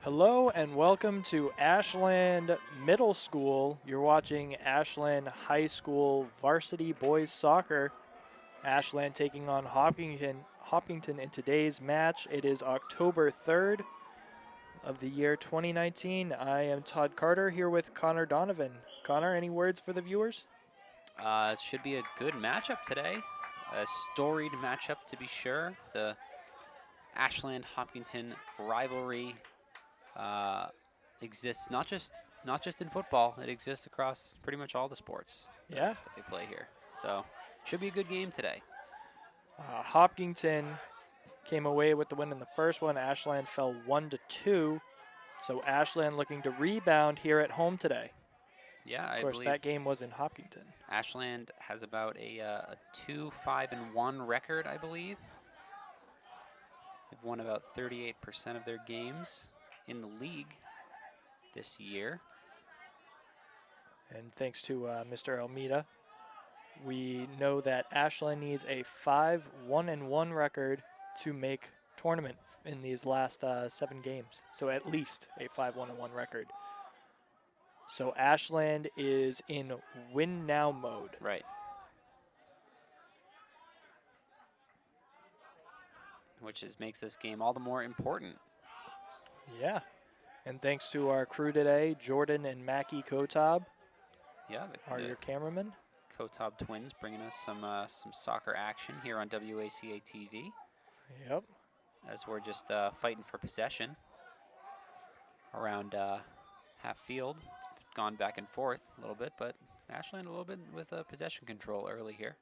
Hello and welcome to Ashland Middle School. You're watching Ashland High School Varsity Boys Soccer. Ashland taking on Hopkinton in today's match. It is October 3rd of the year 2019. I am Todd Carter here with Connor Donovan. Connor, any words for the viewers? It should be a good matchup today. A storied matchup to be sure. The Ashland-Hopkinton rivalry exists not just in football. It exists across pretty much all the sports that they play here. So should be a good game today. Hopkinton came away with the win in the first one. Ashland fell 1-2. So Ashland looking to rebound here at home today. Yeah, of course, that game was in Hopkinton. Ashland has about a 2-5-1 record, I believe. They've won about 38% of their games in the league this year. And thanks to Mr. Almeida, we know that Ashland needs a 5-1-1 record to make tournament in these last 7 games. So at least a 5-1-1 record. So Ashland is in win now mode. Right. Which makes this game all the more important. Yeah. And thanks to our crew today, Jordan and Mackie Kotab. Yeah, are your cameramen. Kotab twins bringing us some soccer action here on WACA-TV. Yep. As we're just fighting for possession around half field. It's gone back and forth a little bit, but Ashland a little bit with possession control early here.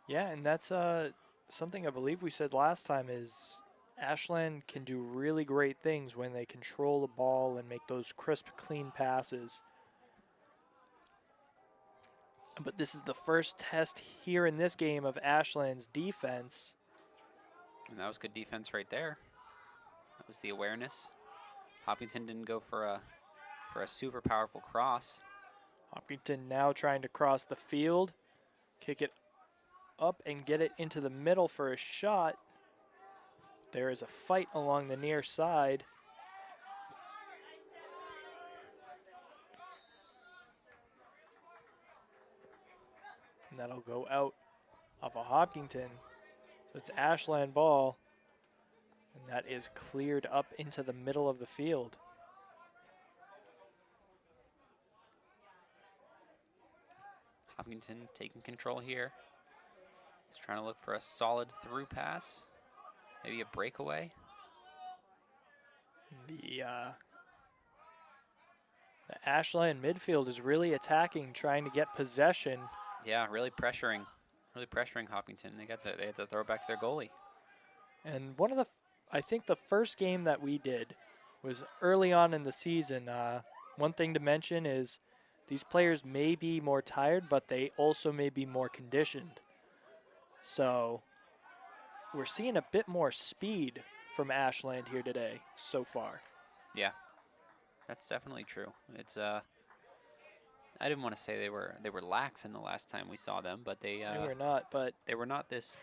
Yeah, and that's something I believe we said last time is Ashland can do really great things when they control the ball and make those crisp, clean passes. But this is the first test here in this game of Ashland's defense. And that was good defense right there. That was the awareness. Hopkinton didn't go for a super powerful cross. Hopkinton now trying to cross the field, kick it up and get it into the middle for a shot. There is a fight along the near side. And that'll go out of a Hopkinton. So it's Ashland ball. And that is cleared up into the middle of the field. Hopkinton taking control here. He's trying to look for a solid through pass. Maybe a breakaway. The Ashland midfield is really attacking, trying to get possession. Yeah, really pressuring Hopkinton. They had to throw it back to their goalie. And I think the first game that we did was early on in the season. One thing to mention is these players may be more tired, but they also may be more conditioned. So we're seeing a bit more speed from Ashland here today so far. Yeah, that's definitely true. It's I didn't want to say they were lax in the last time we saw them, but they were not. But they were not this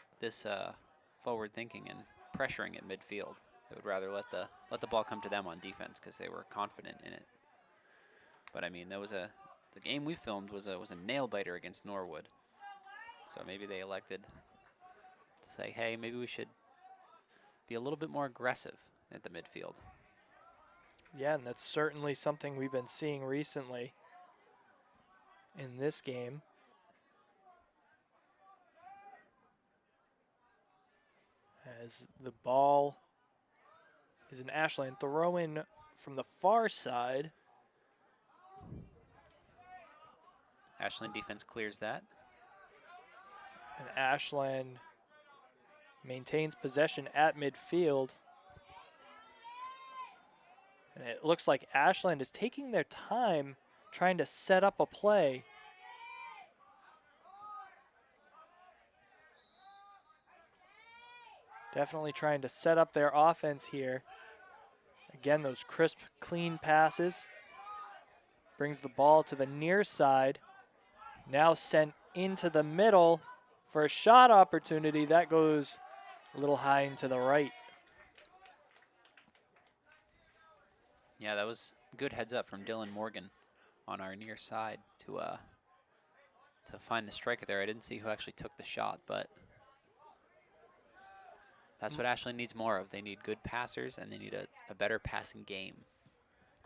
forward thinking and pressuring at midfield. They would rather let the ball come to them on defense because they were confident in it. But I mean, the game we filmed was a nail biter against Norwood. So maybe they elected to say, hey, maybe we should be a little bit more aggressive at the midfield. Yeah, and that's certainly something we've been seeing recently in this game. As the ball is an Ashland throw-in from the far side. Ashland defense clears that. And Ashland maintains possession at midfield. And it looks like Ashland is taking their time trying to set up a play. Definitely trying to set up their offense here. Again, those crisp, clean passes. Brings the ball to the near side. Now sent into the middle for a shot opportunity. That goes a little high and to the right. Yeah, that was good heads up from Dylan Morgan on our near side to find the striker there. I didn't see who actually took the shot, but that's what Ashland needs more of. They need good passers, and they need a better passing game.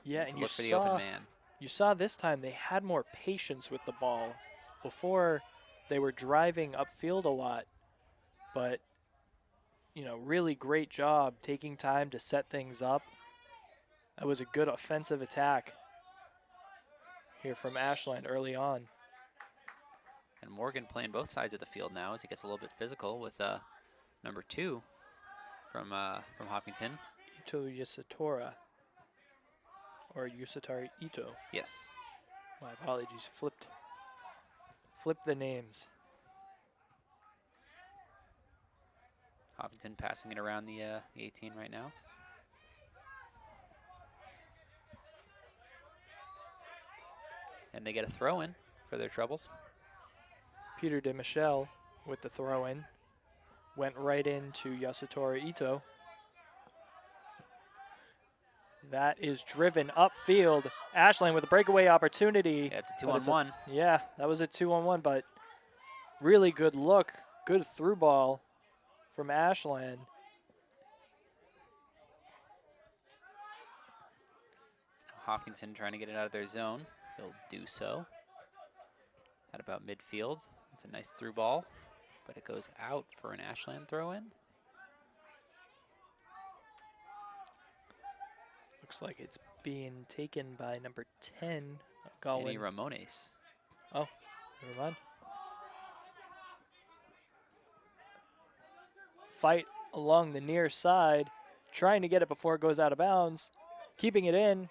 Yeah, to and look for the open man. You saw this time they had more patience with the ball. Before, they were driving upfield a lot, but, you know, really great job taking time to set things up. That was a good offensive attack here from Ashland early on. And Morgan playing both sides of the field now as he gets a little bit physical with number 2 from Hopkinton. Ito Yusatora, or Yusatari Ito. Yes. My apologies, flipped the names. Hopkinton passing it around the 18 right now. And they get a throw in for their troubles. Peter DeMichel with the throw-in. Went right into Yasutori Ito. That is driven upfield. Ashland with a breakaway opportunity. Yeah, it's a 2-on-1. Yeah, that was a 2-on-1, but really good look. Good through ball from Ashland. Hopkinton trying to get it out of their zone. They'll do so. At about midfield. It's a nice through ball, but it goes out for an Ashland throw-in. Looks like it's being taken by number 10, Danny Ramones. Oh, never mind. Fight along the near side, trying to get it before it goes out of bounds, keeping it in,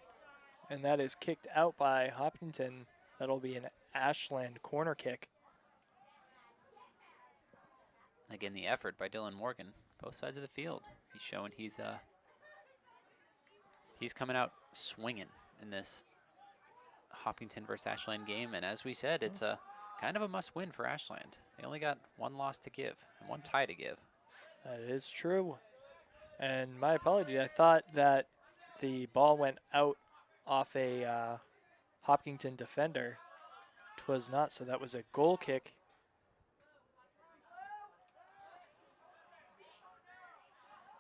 and that is kicked out by Hopkinton. That'll be an Ashland corner kick. Again, the effort by Dylan Morgan, both sides of the field. He's showing he's coming out swinging in this Hopkinton versus Ashland game, and as we said, it's a kind of a must-win for Ashland. They only got one loss to give and one tie to give. That is true. And my apology, I thought that the ball went out off a Hopkinton defender. 'Twas not, so that was a goal kick.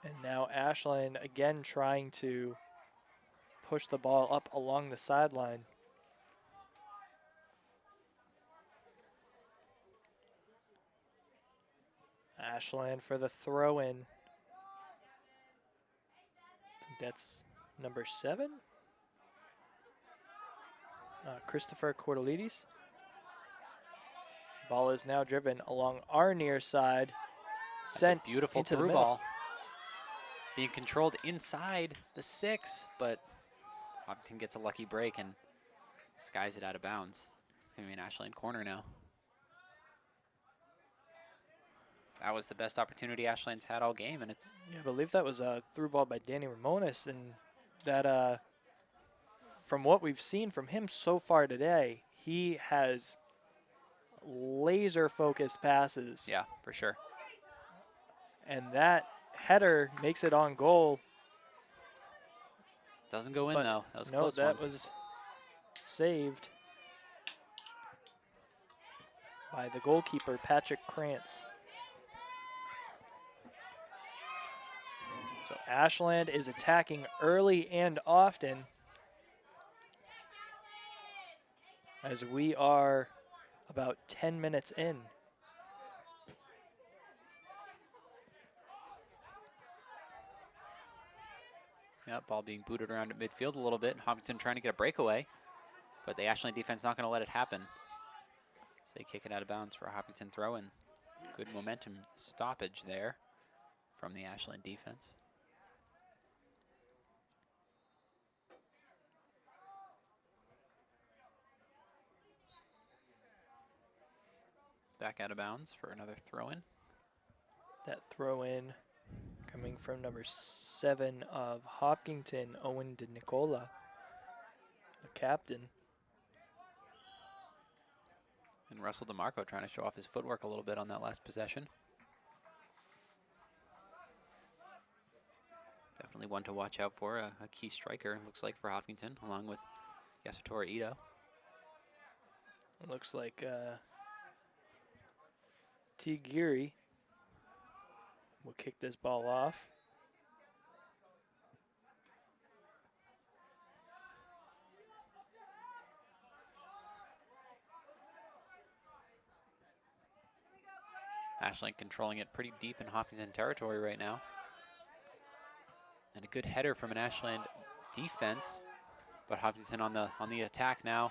And now Ashland again trying to push the ball up along the sideline. Ashland for the throw-in. I think that's number 7. Christopher Cordelides. Ball is now driven along our near side. Sent That's a beautiful into the through middle. ball. Being controlled inside the 6, but Hopkinton gets a lucky break and skies it out of bounds. It's going to be an Ashland corner now. That was the best opportunity Ashland's had all game, and it's... Yeah, I believe that was a through ball by Danny Ramones, and that, from what we've seen from him so far today, he has laser-focused passes. Yeah, for sure. And that header makes it on goal. Doesn't go in, But though. That was a no, close that one. was saved by the goalkeeper, Patrick Krantz. So Ashland is attacking early and often as we are about 10 minutes in. Yeah, ball being booted around at midfield a little bit. Hopkinton trying to get a breakaway, but the Ashland defense not going to let it happen. So they kick it out of bounds for a Hopkinton throw-in. Good momentum stoppage there from the Ashland defense. Back out of bounds for another throw-in. That throw in coming from number 7 of Hopkinton, Owen De Nicola, the captain. And Russell DeMarco trying to show off his footwork a little bit on that last possession. Definitely one to watch out for, a key striker, looks like, for Hopkinton, along with Yasutori Ito. It looks like T. Geary will kick this ball off. Ashland controlling it pretty deep in Hopkinton territory right now. And a good header from an Ashland defense, but Hopkinton on the attack now.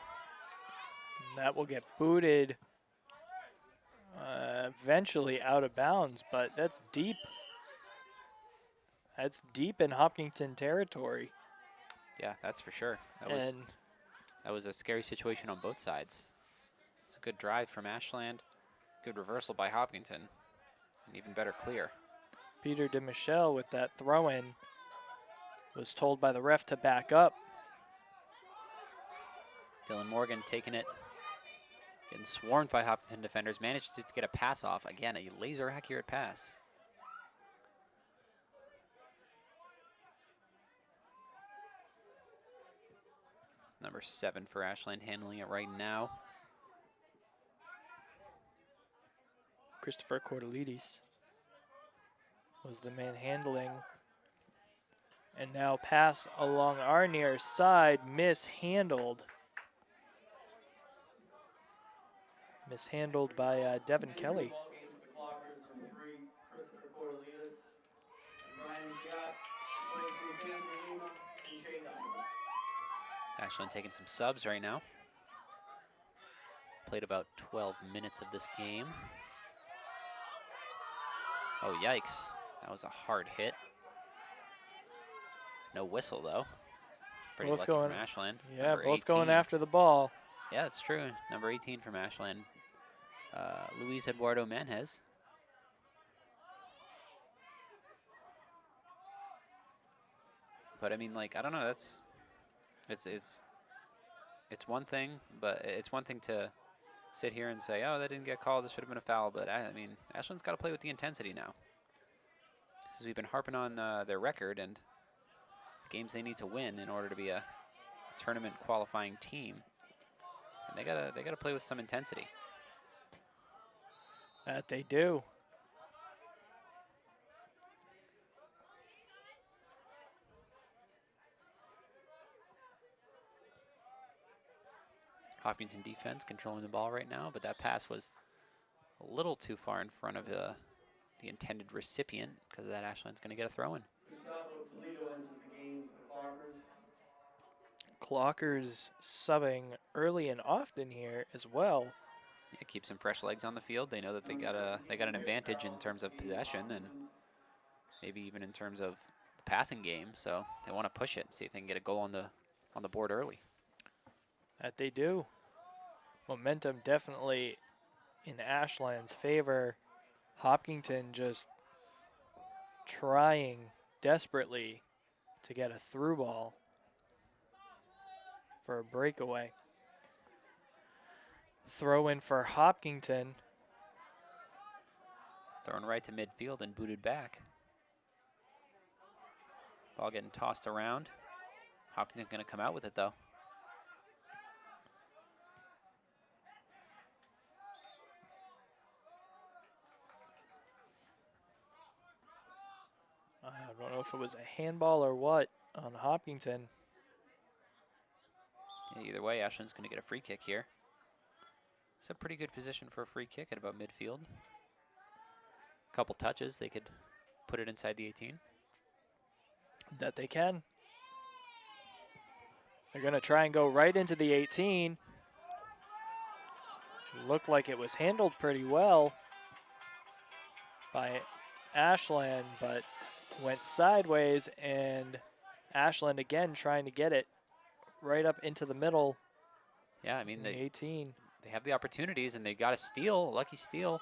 That will get booted eventually out of bounds, but that's deep. That's deep in Hopkinton territory. Yeah, that's for sure. That was a scary situation on both sides. It's a good drive from Ashland, good reversal by Hopkinton, and even better clear. Peter DeMichel with that throw-in was told by the ref to back up. Dylan Morgan taking it, getting swarmed by Hopkinton defenders, managed to get a pass off. Again, a laser accurate pass. Number 7 for Ashland handling it right now. Christopher Cordelides was the man handling. And now pass along our near side, mishandled. Mishandled by Devin Kelly. Ashland taking some subs right now. Played about 12 minutes of this game. Oh, yikes. That was a hard hit. No whistle, though. Pretty lucky from Ashland. Yeah, Number both 18. going after the ball. Yeah, that's true. Number 18 from Ashland, Luis Eduardo Manhez. But I mean, like, I don't know. It's one thing, but it's one thing to sit here and say, oh, that didn't get called, this should have been a foul. But I mean, Ashland's got to play with the intensity now. Because we've been harping on their record and the games they need to win in order to be a tournament qualifying team. And they gotta play with some intensity. That they do. Hopkinton defense controlling the ball right now, but that pass was a little too far in front of the intended recipient. Because of that, Ashland's going to get a throw-in. Clockers subbing early and often here as well. Yeah, keep some fresh legs on the field. They know that they got an advantage in terms of possession and maybe even in terms of the passing game. So they want to push it and see if they can get a goal on the board early. That they do. Momentum definitely in Ashland's favor. Hopkinton just trying desperately to get a through ball for a breakaway. Throw in for Hopkinton. Thrown right to midfield and booted back. Ball getting tossed around. Hopkinton going to come out with it, though. I don't know if it was a handball or what on Hopkinton. Yeah, either way, Ashland's going to get a free kick here. It's a pretty good position for a free kick at about midfield. A couple touches, they could put it inside the 18. That they can. They're going to try and go right into the 18. Looked like it was handled pretty well by Ashland, but went sideways, and Ashland again trying to get it right up into the middle. Yeah, I mean, they 18. They have the opportunities, and they got a steal, lucky steal.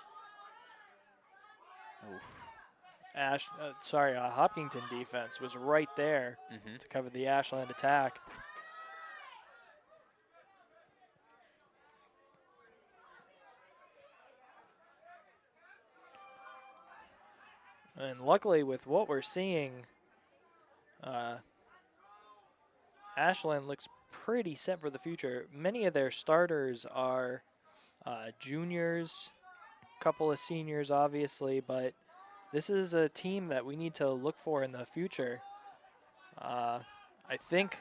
Oof. Hopkinton defense was right there to cover the Ashland attack. And luckily with what we're seeing, Ashland looks pretty set for the future. Many of their starters are juniors, couple of seniors, obviously, but this is a team that we need to look for in the future. I think,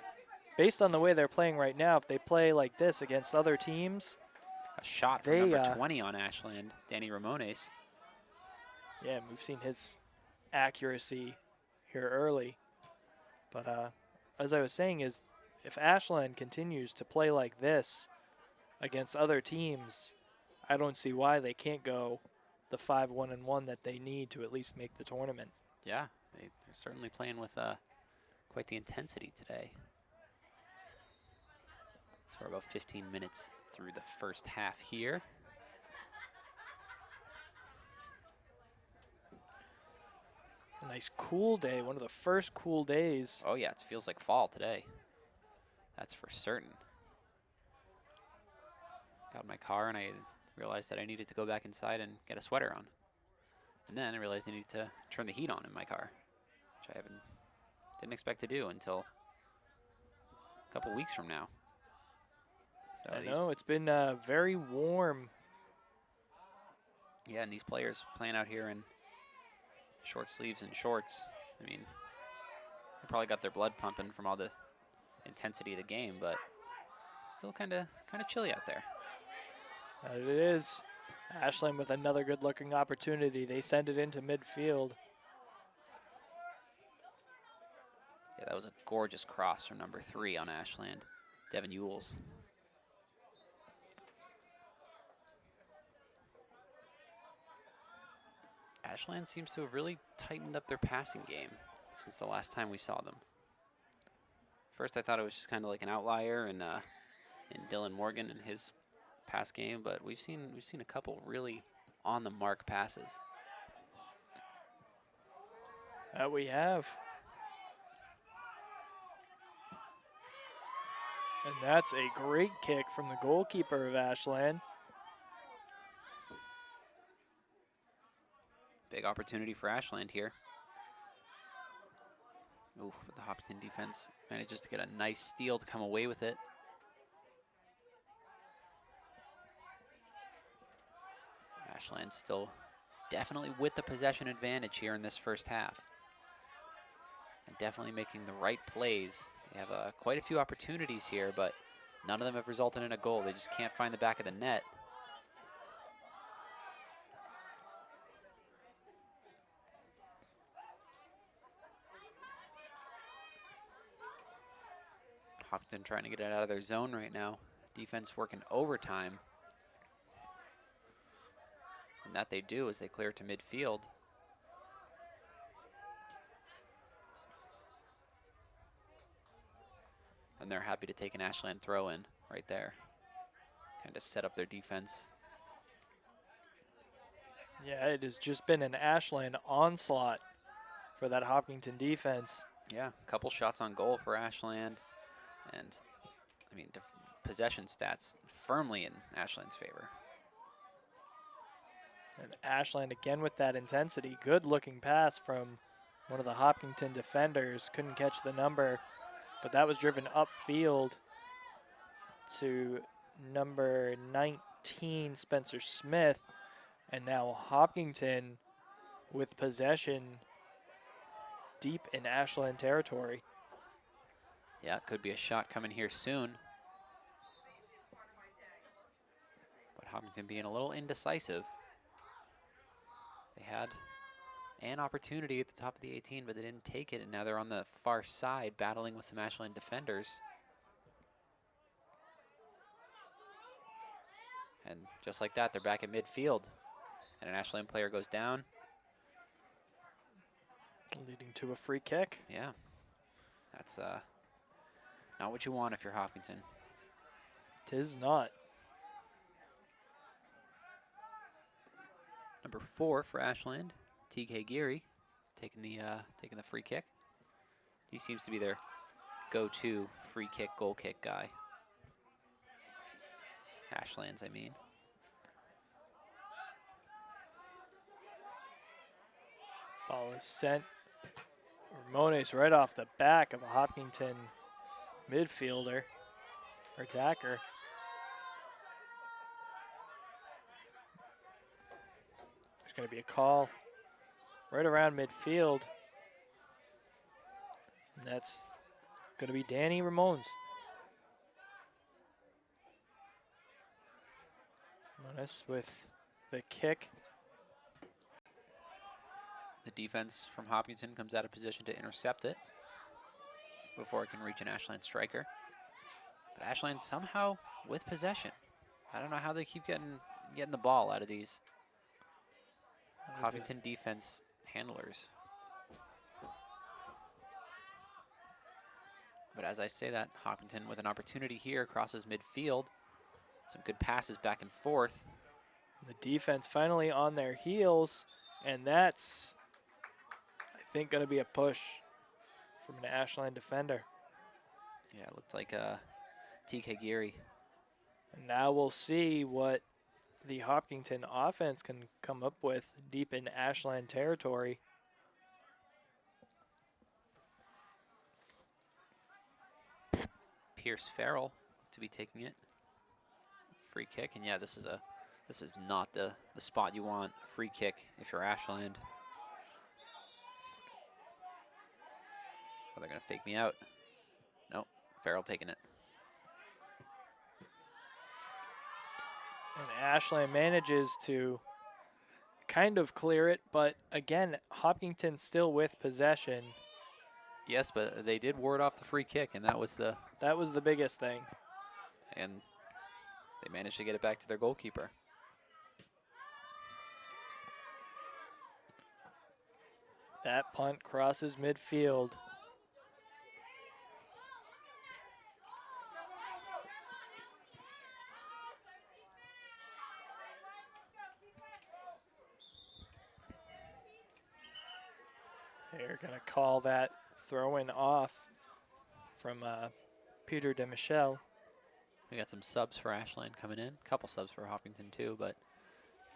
based on the way they're playing right now, if they play like this against other teams, A shot from number 20 on Ashland, Danny Ramones. yeah, we've seen his accuracy here early. But as I was saying, is if Ashland continues to play like this against other teams, I don't see why they can't go the 5-1-1 that they need to at least make the tournament. Yeah, they're certainly playing with quite the intensity today. So we're about 15 minutes through the first half here. A nice cool day, one of the first cool days. Oh yeah, it feels like fall today. That's for certain. Got in my car and I realized that I needed to go back inside and get a sweater on. And then I realized I needed to turn the heat on in my car, which I didn't expect to do until a couple weeks from now. So I know, it's been very warm. Yeah, and these players playing out here in short sleeves and shorts. I mean, they probably got their blood pumping from all the intensity of the game, but still kind of chilly out there. It is. Ashland with another good-looking opportunity. They send it into midfield. Yeah, that was a gorgeous cross from number 3 on Ashland, Devin Ewells. Ashland seems to have really tightened up their passing game since the last time we saw them. First, I thought it was just kind of like an outlier in Dylan Morgan and his pass game, but we've seen a couple really on the mark passes. That we have. And that's a great kick from the goalkeeper of Ashland. Big opportunity for Ashland here. Oof, the Hopkinton defense manages to get a nice steal to come away with it. Ashland still definitely with the possession advantage here in this first half. And definitely making the right plays. They have quite a few opportunities here, but none of them have resulted in a goal. They just can't find the back of the net. Hopkinton trying to get it out of their zone right now. Defense working overtime. And that they do as they clear to midfield. And they're happy to take an Ashland throw in right there. Kind of set up their defense. Yeah, it has just been an Ashland onslaught for that Hopkinton defense. Yeah, a couple shots on goal for Ashland. And, I mean, possession stats firmly in Ashland's favor. And Ashland again with that intensity. Good looking pass from one of the Hopkinton defenders. Couldn't catch the number, but that was driven upfield to number 19, Spencer Smith. And now Hopkinton with possession deep in Ashland territory. Yeah, could be a shot coming here soon. But Hopkinton being a little indecisive. They had an opportunity at the top of the 18, but they didn't take it, and now they're on the far side battling with some Ashland defenders. And just like that, they're back at midfield. And an Ashland player goes down. Leading to a free kick. Yeah, that's not what you want if you're Hopkinton. 'Tis not. Number 4 for Ashland, TK Geary, taking the free kick. He seems to be their go-to free kick, goal kick guy. Ashland's, I mean. Ball is sent Ramones right off the back of a Hopkinton midfielder or attacker. There's going to be a call right around midfield. And that's going to be Danny Ramones. Ramones with the kick. The defense from Hopkinton comes out of position to intercept it before it can reach an Ashland striker. But Ashland somehow with possession. I don't know how they keep getting the ball out of these Hopkinton defense handlers. But as I say that, Hopkinton with an opportunity here crosses midfield. Some good passes back and forth. The defense finally on their heels, and that's, I think, going to be a push from an Ashland defender. Yeah, it looked like TK Geary. And now we'll see what the Hopkinton offense can come up with deep in Ashland territory. Pierce Farrell to be taking it. Free kick, and yeah, this is not the spot you want. A free kick if you're Ashland. Oh, they're gonna fake me out. Nope, Farrell taking it. And Ashland manages to kind of clear it, but again, Hopkinton still with possession. Yes, but they did ward off the free kick, and that was the biggest thing. And they managed to get it back to their goalkeeper. That punt crosses midfield. They're going to call that throw-in off from Peter DeMichel. We got some subs for Ashland coming in. A couple subs for Hopkinton too, but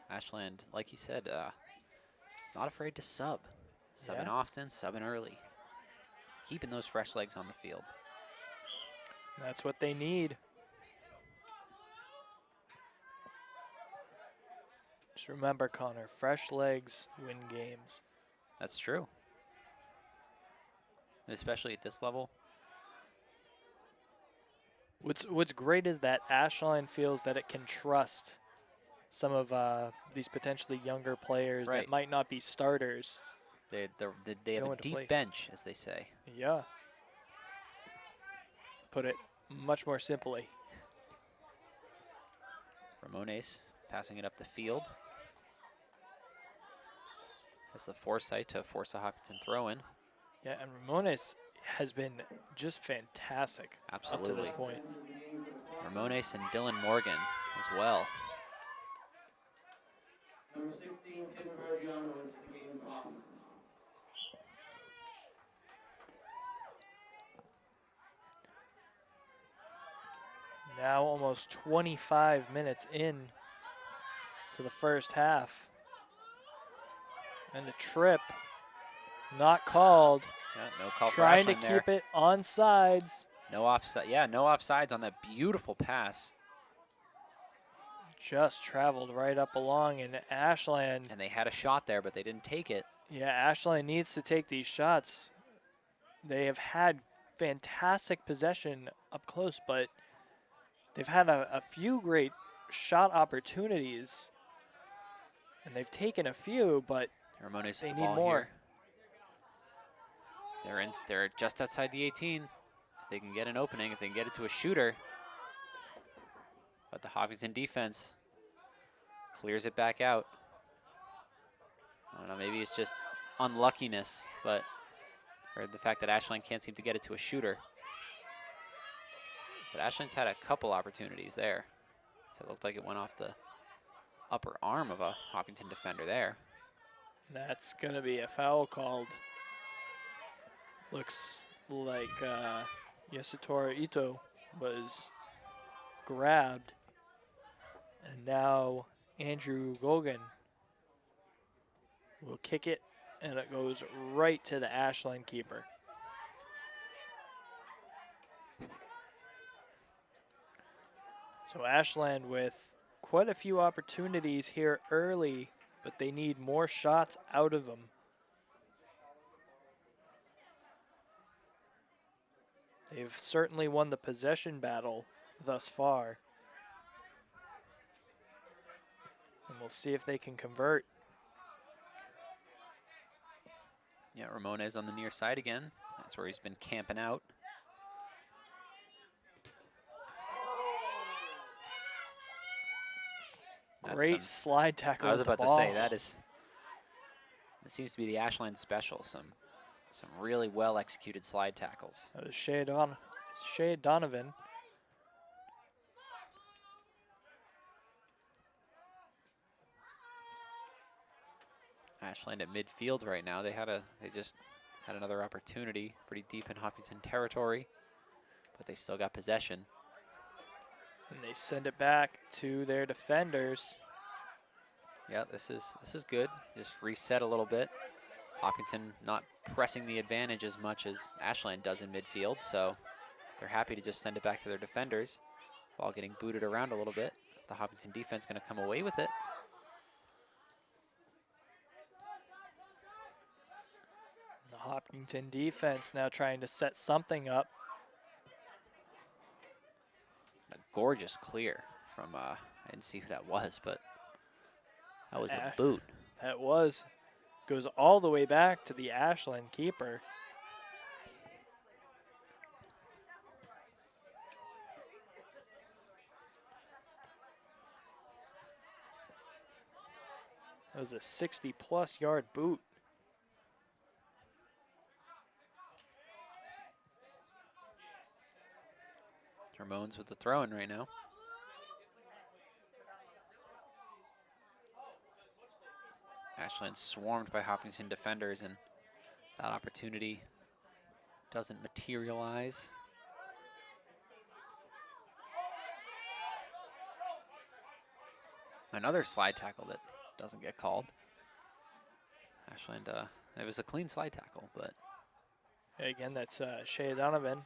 Ashland, like you said, not afraid to sub. Subbing often, subbing early. Keeping those fresh legs on the field. That's what they need. Just remember, Connor, fresh legs win games. That's true. Especially at this level. What's great is that Ashland feels that it can trust some of these potentially younger players that might not be starters. They have a deep bench, as they say. Yeah. Put it much more simply. Ramones passing it up the field. Has the foresight to force a Hopkinton throw-in. Yeah, and Ramones has been just fantastic up to this point. Ramones and Dylan Morgan as well. Number 16, Tim Cargiano into the game off. Now almost 25 minutes in to the first half. And the trip not called. Yeah, no call Trying for to Ashland keep it on sides. No offside. Yeah, no offsides on that beautiful pass. Just traveled right up along, and Ashland. And they had a shot there, but they didn't take it. Yeah, Ashland needs to take these shots. They have had fantastic possession up close, but they've had a few great shot opportunities. And they've taken a few, but Ramones they with need the ball more. Here. They're just outside the 18. If they can get an opening, if they can get it to a shooter. But the Hopkinton defense clears it back out. I don't know, maybe it's just unluckiness, or the fact that Ashland can't seem to get it to a shooter. But Ashland's had a couple opportunities there. So it looked like it went off the upper arm of a Hopkinton defender there. That's going to be a foul called. Looks like Yasutora Ito was grabbed. And now Andrew Gogan will kick it and it goes right to the Ashland keeper. So Ashland with quite a few opportunities here early, but they need more shots out of them. They've certainly won the possession battle thus far. And we'll see if they can convert. Yeah, Ramones on the near side again. That's where he's been camping out. Great slide tackle. I was with the about to ball. say that seems to be the Ashland special. Some really well executed slide tackles. That was Shea Donovan. Ashland at midfield right now. They just had another opportunity pretty deep in Hopkinton territory, but they still got possession. And they send it back to their defenders. Yeah, this is good. Just reset a little bit. Hopkinton not pressing the advantage as much as Ashland does in midfield, so they're happy to just send it back to their defenders. Ball getting booted around a little bit. The Hopkinton defense going to come away with it. The Hopkinton defense now trying to set something up. A gorgeous clear from, I didn't see who that was, but that was a boot. That goes all the way back to the Ashland keeper. That was a 60-plus yard boot. Ramones with the throw-in right now. Ashland swarmed by Hopkinton defenders, and that opportunity doesn't materialize. Another slide tackle that doesn't get called. Ashland, it was a clean slide tackle, but Again, that's Shea Donovan.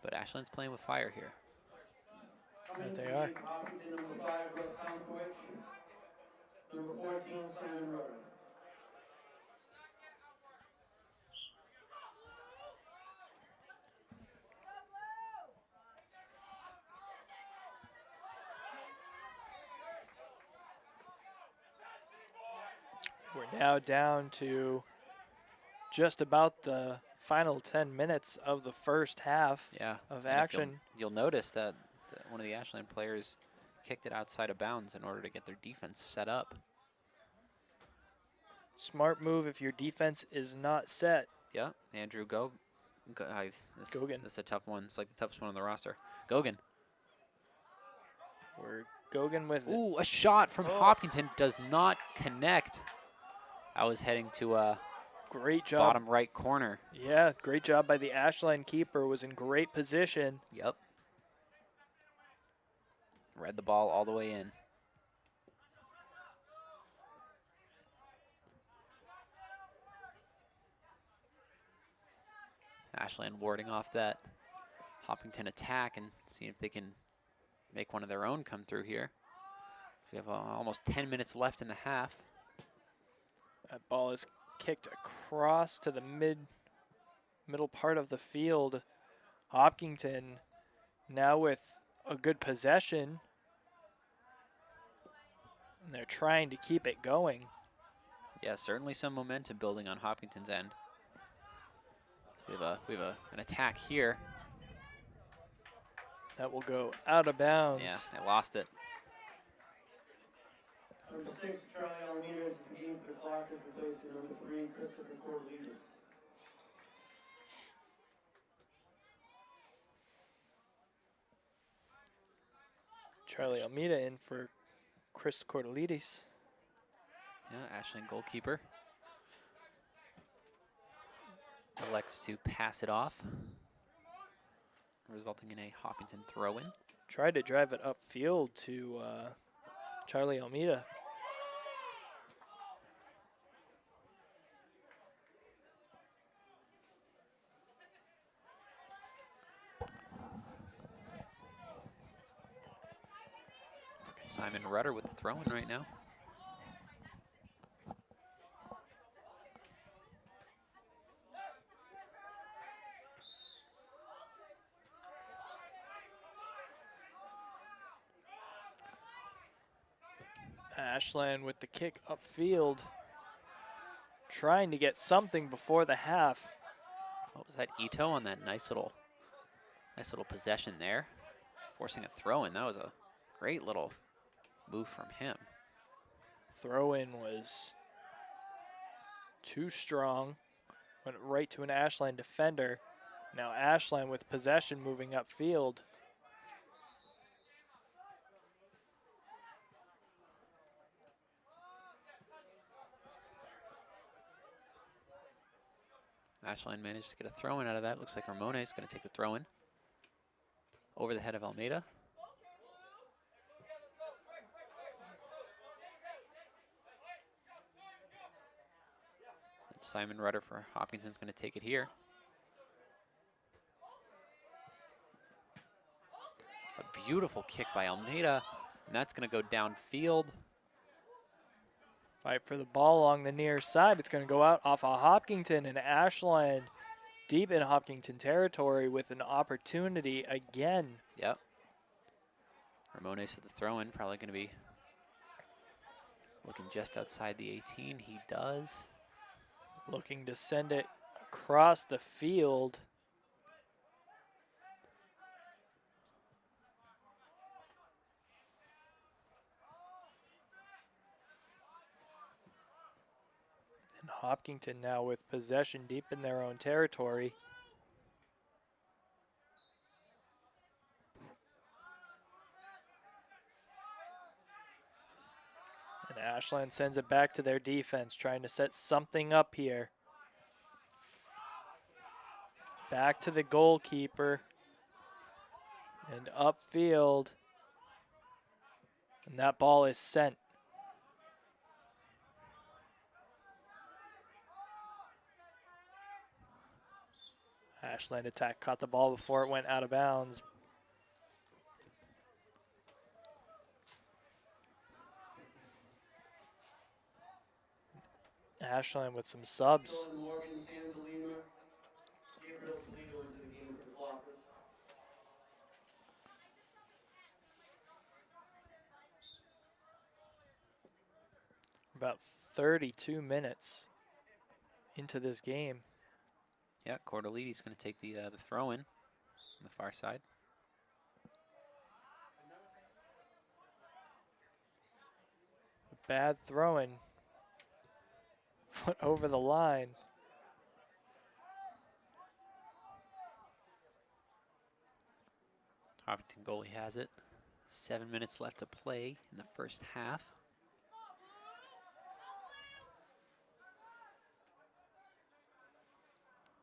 But Ashland's playing with fire here. There they are. Hopkinton, number 5, Russ Tomkowicz. Number 14, Simon Rudder. We're now down to just about the final 10 minutes of the first half of action. You'll notice that one of the Ashland players kicked it outside of bounds in order to get their defense set up. Smart move if your defense is not set. Yeah, Andrew Gogan. This is a tough one. It's like the toughest one on the roster. Gogan. We're Gogan with it. Ooh, a shot from Hopkinton does not connect. I was heading to great job. Bottom right corner. Yeah, great job by the Ashland keeper. Was in great position. Yep. Read the ball all the way in. Ashland warding off that Hopkinton attack and seeing if they can make one of their own come through here. We have almost 10 minutes left in the half. That ball is kicked across to the middle part of the field. Hopkinton now with a good possession. And they're trying to keep it going. Yeah, certainly some momentum building on Hopkinton's end. So we have an attack here. That will go out of bounds. Yeah, they lost it. Number 6, Charlie Almeida into the game for the clock is replaced with number 3, Christopher Cortelius. Charlie Almeida in for Chris Cortelides. Yeah, Ashland goalkeeper elects to pass it off, resulting in a Hopkinton throw-in. Tried to drive it upfield to Charlie Almeida. Simon Rudder with the throw-in right now. Ashland with the kick upfield, trying to get something before the half. What was that, Ito on that nice little possession there? Forcing a throw-in. That was a great little move from him. Throw-in was too strong. Went right to an Ashland defender. Now Ashland with possession moving upfield. Ashland managed to get a throw-in out of that. Looks like Ramone is going to take the throw-in over the head of Almeida. And Simon Rudder for Hopkinton's going to take it here. A beautiful kick by Almeida, and that's going to go downfield. Fight for the ball along the near side. It's going to go out off of Hopkinton, and Ashland deep in Hopkinton territory with an opportunity again. Yep. Ramones for the throw-in, probably going to be looking just outside the 18. He does. Looking to send it across the field. And Hopkinton now with possession deep in their own territory. And Ashland sends it back to their defense, trying to set something up here. Back to the goalkeeper. And upfield. And that ball is sent. Ashland attack caught the ball before it went out of bounds. Ashland with some subs. Morgan, Sam DeLima, Gabriel Toledo into the game for the Clockers. About 32 minutes into this game. Yeah, Cordelides going to take the throw-in on the far side. Bad throwing. Foot over the line. Hopkinton goalie has it. 7 minutes left to play in the first half.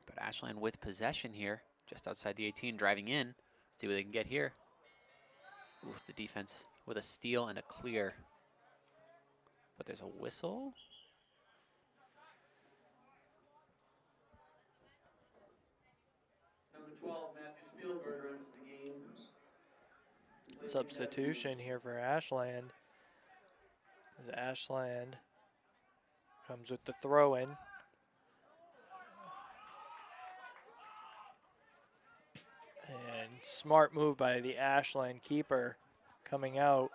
But Ashland with possession here, just outside the 18, driving in. Let's see what they can get here. Oof, the defense with a steal and a clear. But there's a whistle. Number 12, Matthew Spielberger enters the game. Substitution here for Ashland. As Ashland comes with the throw-in. And smart move by the Ashland keeper coming out.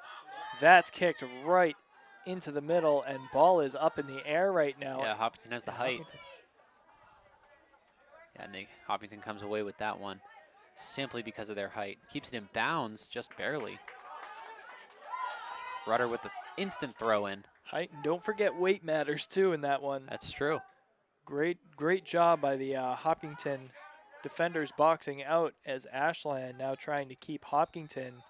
That's kicked right into the middle, and ball is up in the air right now. Yeah, Hopkinton has the height. Hopkinton. Yeah, Nick Hopkinton comes away with that one simply because of their height. Keeps it in bounds just barely. Rudder with the instant throw in. Height, and don't forget weight matters too in that one. That's true. Great job by the Hopkinton defenders boxing out, as Ashland now trying to keep Hopkinton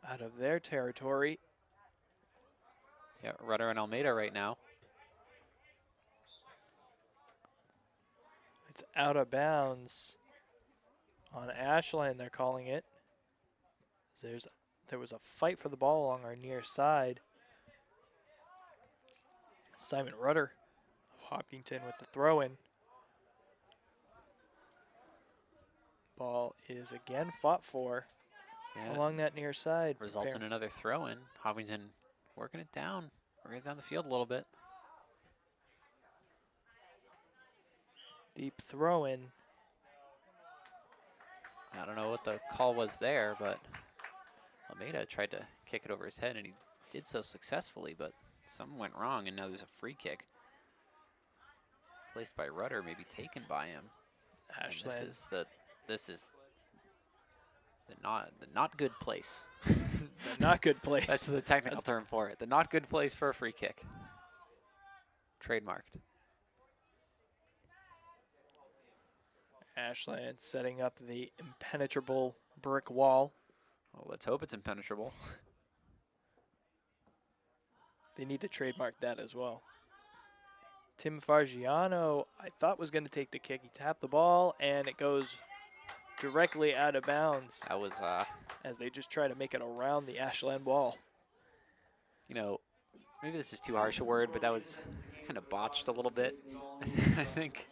out of their territory. Yeah, Rudder and Almeida right now. It's out of bounds on Ashland, they're calling it. There was a fight for the ball along our near side. Simon Rudder of Hopkinton with the throw-in. Ball is again fought for. Yeah. along that near side. Results in another throw-in. Hopkinton working it down the field a little bit. Deep throw in. I don't know what the call was there, but Almeida tried to kick it over his head, and he did so successfully, but something went wrong, and now there's a free kick placed by Rudder, maybe taken by him. Ashland. This is the not good place. The not good place. That's the technical term for it. The not good place for a free kick. Trademarked. Ashland setting up the impenetrable brick wall. Well, let's hope it's impenetrable. They need to trademark that as well. Tim Fargiano, I thought was going to take the kick. He tapped the ball, and it goes directly out of bounds That was, as they just try to make it around the Ashland wall. you know, maybe this is too harsh a word, but that was kind of botched a little bit. I think.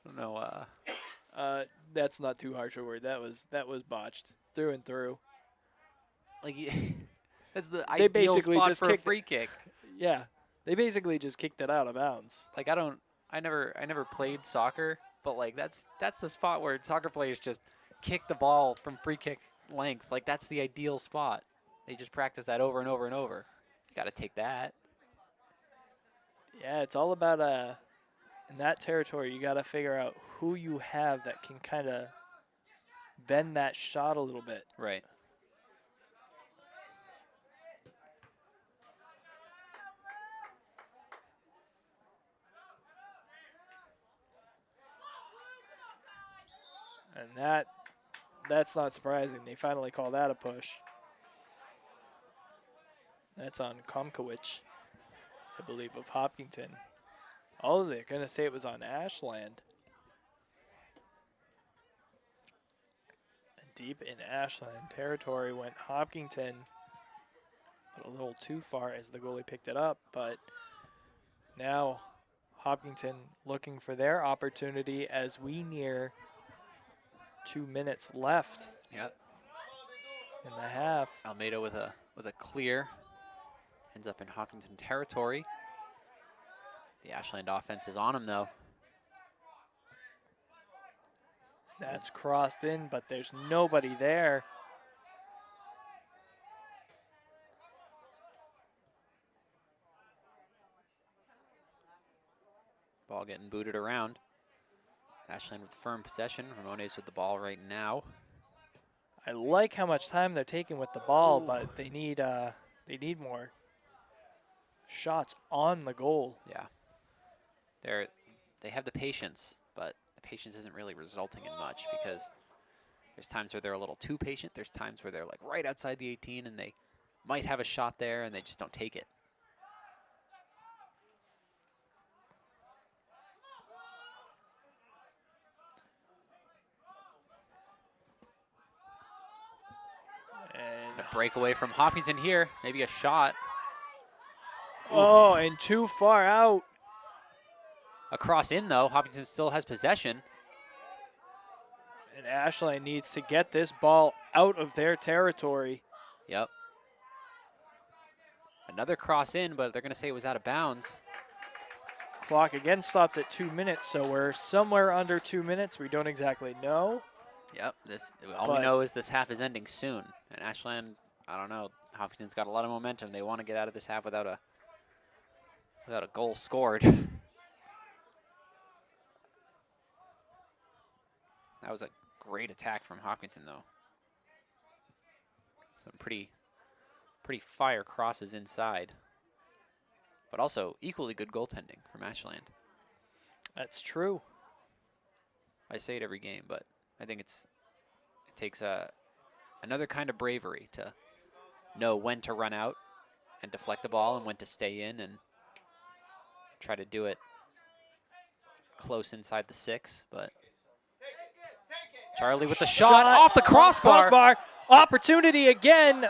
I don't know. That's not too harsh a word. That was botched through and through. Like, that's the They ideal basically spot just for a kicked it. free kick. Yeah, they basically just kicked it out of bounds. Like, I never played soccer, but like that's the spot where soccer players just kick the ball from free kick length. Like, that's the ideal spot. They just practice that over and over and over. You got to take that. Yeah, it's all about in that territory, you got to figure out who you have that can kind of bend that shot a little bit. Right. And that's not surprising. They finally call that a push. That's on Komkowicz, I believe, of Hopkinton. Oh, they're going to say it was on Ashland. And deep in Ashland territory went Hopkinton. But a little too far as the goalie picked it up. But now Hopkinton looking for their opportunity as we near 2 minutes left Yep. in the half. Almeida with a clear. Ends up in Hopkinton territory. The Ashland offense is on him, though. That's crossed in, but there's nobody there. Ball getting booted around. Ashland with firm possession. Ramones with the ball right now. I like how much time they're taking with the ball, but they need more shots on the goal. Yeah. They have the patience, but the patience isn't really resulting in much because there's times where they're a little too patient. There's times where they're like right outside the 18 and they might have a shot there and they just don't take it. And A breakaway from Hopkinton here. Maybe a shot. oh, and too far out. A cross in, though. Hopkinton still has possession. And Ashland needs to get this ball out of their territory. Yep. Another cross in, but they're going to say it was out of bounds. Clock again stops at 2 minutes, so we're somewhere under 2 minutes. We don't exactly know. Yep. All we know is this half is ending soon. And Ashland, I don't know. Hopkinton's got a lot of momentum. They want to get out of this half without a goal scored. That was a great attack from Hopkinton, though. Some pretty fire crosses inside. But also equally good goaltending from Ashland. That's true. I say it every game, but I think it takes another kind of bravery to know when to run out and deflect the ball and when to stay in and try to do it close inside the 6, but Charlie with the shot off the crossbar. Opportunity again.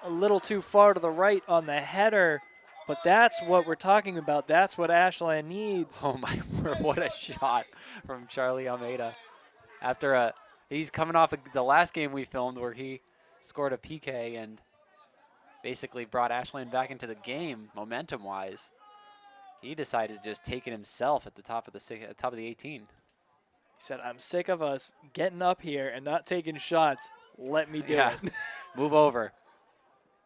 A little too far to the right on the header, but that's what we're talking about. That's what Ashland needs. Oh my word, what a shot from Charlie Almeida. After He's coming off of the last game we filmed where he scored a PK and basically brought Ashland back into the game momentum-wise. He decided to just take it himself at the top of the 18. He said, I'm sick of us getting up here and not taking shots. Let me do Yeah. it. Move over.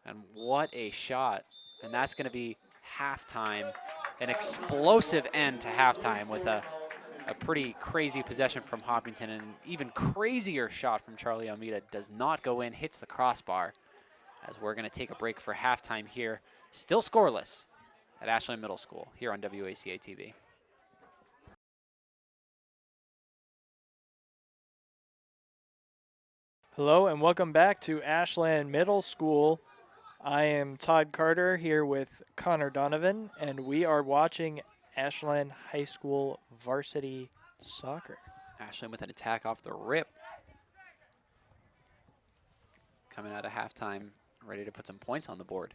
And what a shot. And that's going to be halftime. An explosive end to halftime with a pretty crazy possession from Hopkinton. And even crazier shot from Charlie Almeida. Does not go in, hits the crossbar. As we're going to take a break for halftime here. Still scoreless at Ashland Middle School here on WACA-TV. Hello and welcome back to Ashland Middle School. I am Todd Carter here with Connor Donovan, and we are watching Ashland High School varsity soccer. Ashland with an attack off the rip. Coming out of halftime, ready to put some points on the board.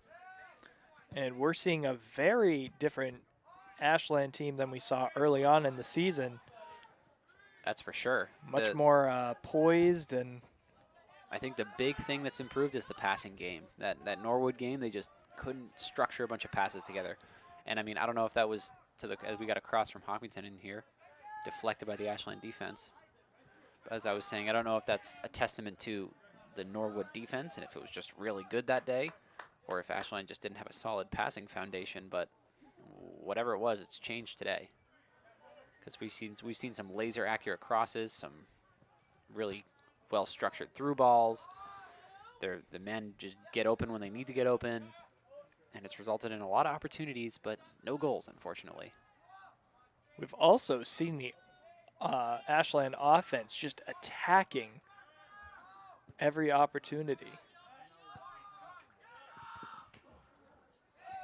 And we're seeing a very different Ashland team than we saw early on in the season. That's for sure. Much more poised, and I think the big thing that's improved is the passing game. That Norwood game, they just couldn't structure a bunch of passes together. And I mean, I don't know if that was as we got a cross from Hopkinton in here, deflected by the Ashland defense. But as I was saying, I don't know if that's a testament to the Norwood defense and if it was just really good that day, or if Ashland just didn't have a solid passing foundation. But whatever it was, it's changed today. Because we've seen some laser accurate crosses, some really well-structured through balls. The men just get open when they need to get open, and it's resulted in a lot of opportunities, but no goals, unfortunately. we've also seen the Ashland offense just attacking every opportunity.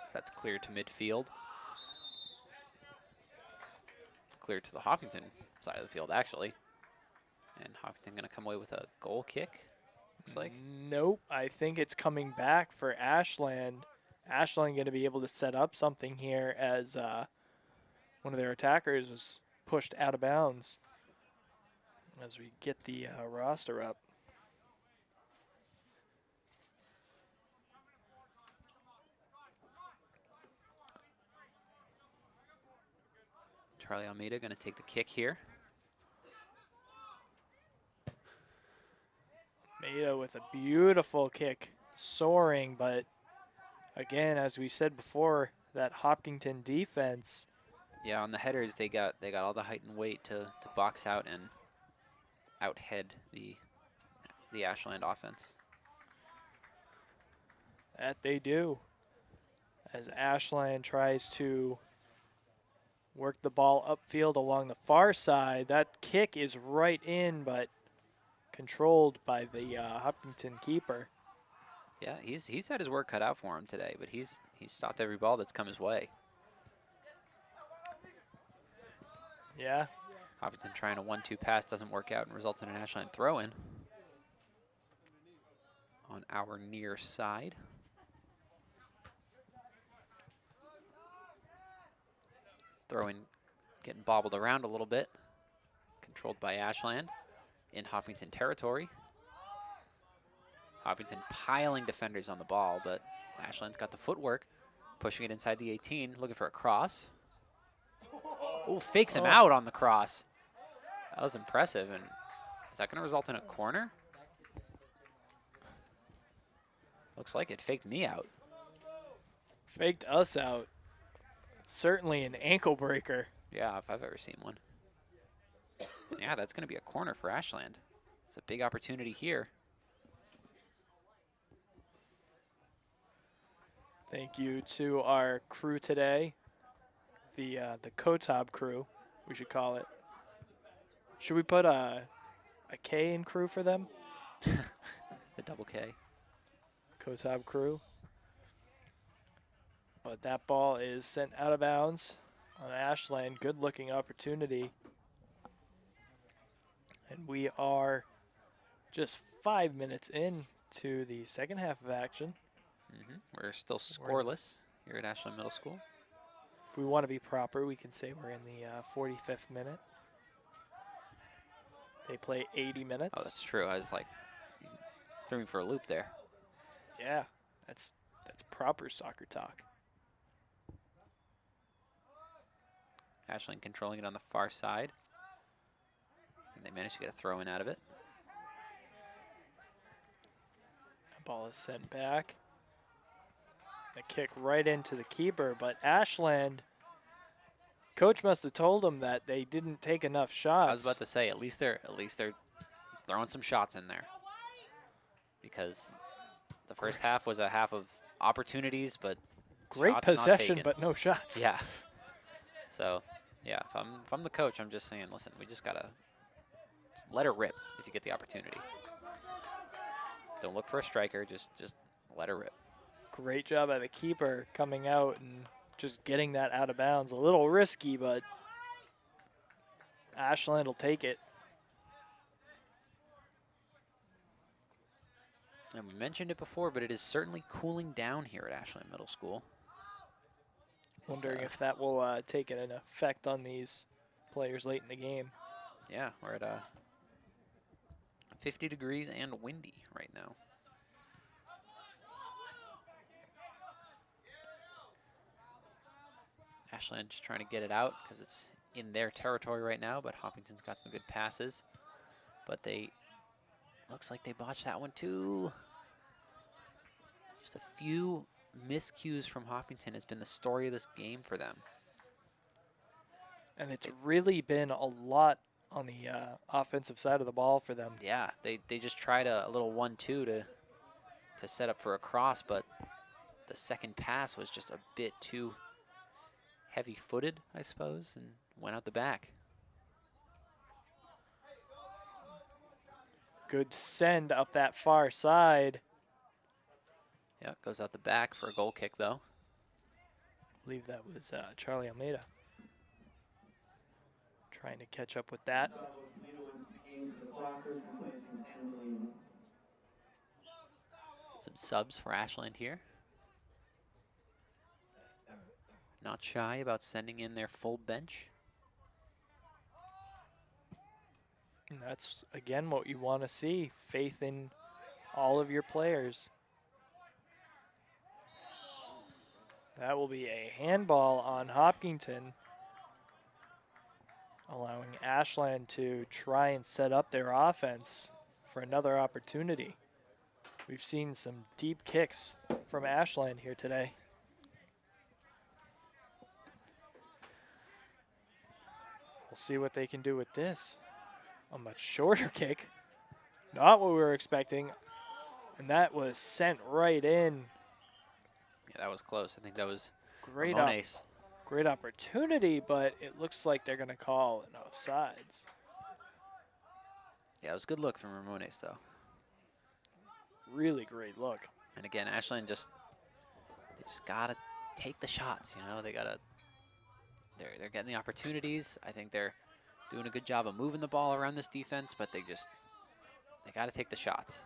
So that's clear to midfield. Clear to the Hopkinton side of the field, actually. And Hopkinton going to come away with a goal kick, looks like. Nope, I think it's coming back for Ashland. Ashland going to be able to set up something here as one of their attackers was pushed out of bounds as we get the roster up. Charlie Almeida going to take the kick here. Almeida with a beautiful kick, soaring, but again, as we said before, that Hopkinton defense. Yeah, on the headers, they got all the height and weight to box out and outhead the Ashland offense. That they do. As Ashland tries to work the ball upfield along the far side. That kick is right in, but controlled by the Hopkinton keeper. Yeah, he's had his work cut out for him today, but he's stopped every ball that's come his way. Yeah. Hopkinton trying a 1-2 pass doesn't work out and results in an Ashland throw-in on our near side. Throw-in getting bobbled around a little bit. Controlled by Ashland in Hopkinton territory. Hopkinton piling defenders on the ball, but Ashland's got the footwork, pushing it inside the 18, looking for a cross. Oh, fakes him out on the cross. That was impressive. And is that going to result in a corner? Looks like it faked me out. Faked us out. Certainly an ankle breaker. Yeah, if I've ever seen one. Yeah, that's going to be a corner for Ashland. It's a big opportunity here. Thank you to our crew today, the Kotab crew, we should call it. Should we put a K in crew for them? The double K. Kotab crew. But that ball is sent out of bounds on Ashland. Good looking opportunity. And we are just 5 minutes in to the second half of action. We're still scoreless here at Ashland Middle School. If we want to be proper, we can say we're in the 45th minute. They play 80 minutes. Oh, that's true. I was like, threw me for a loop there. Yeah, that's proper soccer talk. Ashland controlling it on the far side. And they managed to get a throw in out of it. The ball is sent back. A kick right into the keeper, but Ashland, coach must have told them that they didn't take enough shots. I was about to say, at least they're throwing some shots in there. Because the first half was a half of opportunities, but great shots not possession, taken. but no shots. Yeah. So, yeah, if I'm the coach, I'm just saying, listen, we just gotta let it rip if you get the opportunity. Don't look for a striker, just let it rip. Great job by the keeper coming out and just getting that out of bounds. A little risky, but Ashland will take it. And we mentioned it before, but it is certainly cooling down here at Ashland Middle School. Wondering if that will take an effect on these players late in the game. Yeah, we're at 50 degrees and windy right now. Ashland just trying to get it out because it's in their territory right now, but Hopkinton's got some good passes. But looks like they botched that one too. Just a few miscues from Hopkinton has been the story of this game for them. And it's really been a lot on the offensive side of the ball for them. Yeah, they just tried a little 1-2 to set up for a cross, but the second pass was just a bit too heavy-footed, I suppose, and went out the back. Good send up that far side. Yeah, goes out the back for a goal kick, though. I believe that was Charlie Almeida trying to catch up with that. Some subs for Ashland here. Not shy about sending in their full bench. And that's, again, what you want to see. Faith in all of your players. That will be a handball on Hopkinton, allowing Ashland to try and set up their offense for another opportunity. We've seen some deep kicks from Ashland here today. We'll see what they can do with this. A much shorter kick. Not what we were expecting. And that was sent right in. Yeah, that was close. I think that was Great Ramones. Great opportunity, but it looks like they're going to call an offsides. Yeah, it was a good look from Ramones, though. Really great look. And again, Ashland they just gotta take the shots. You know, they're getting the opportunities. I think they're doing a good job of moving the ball around this defense, but they gotta take the shots.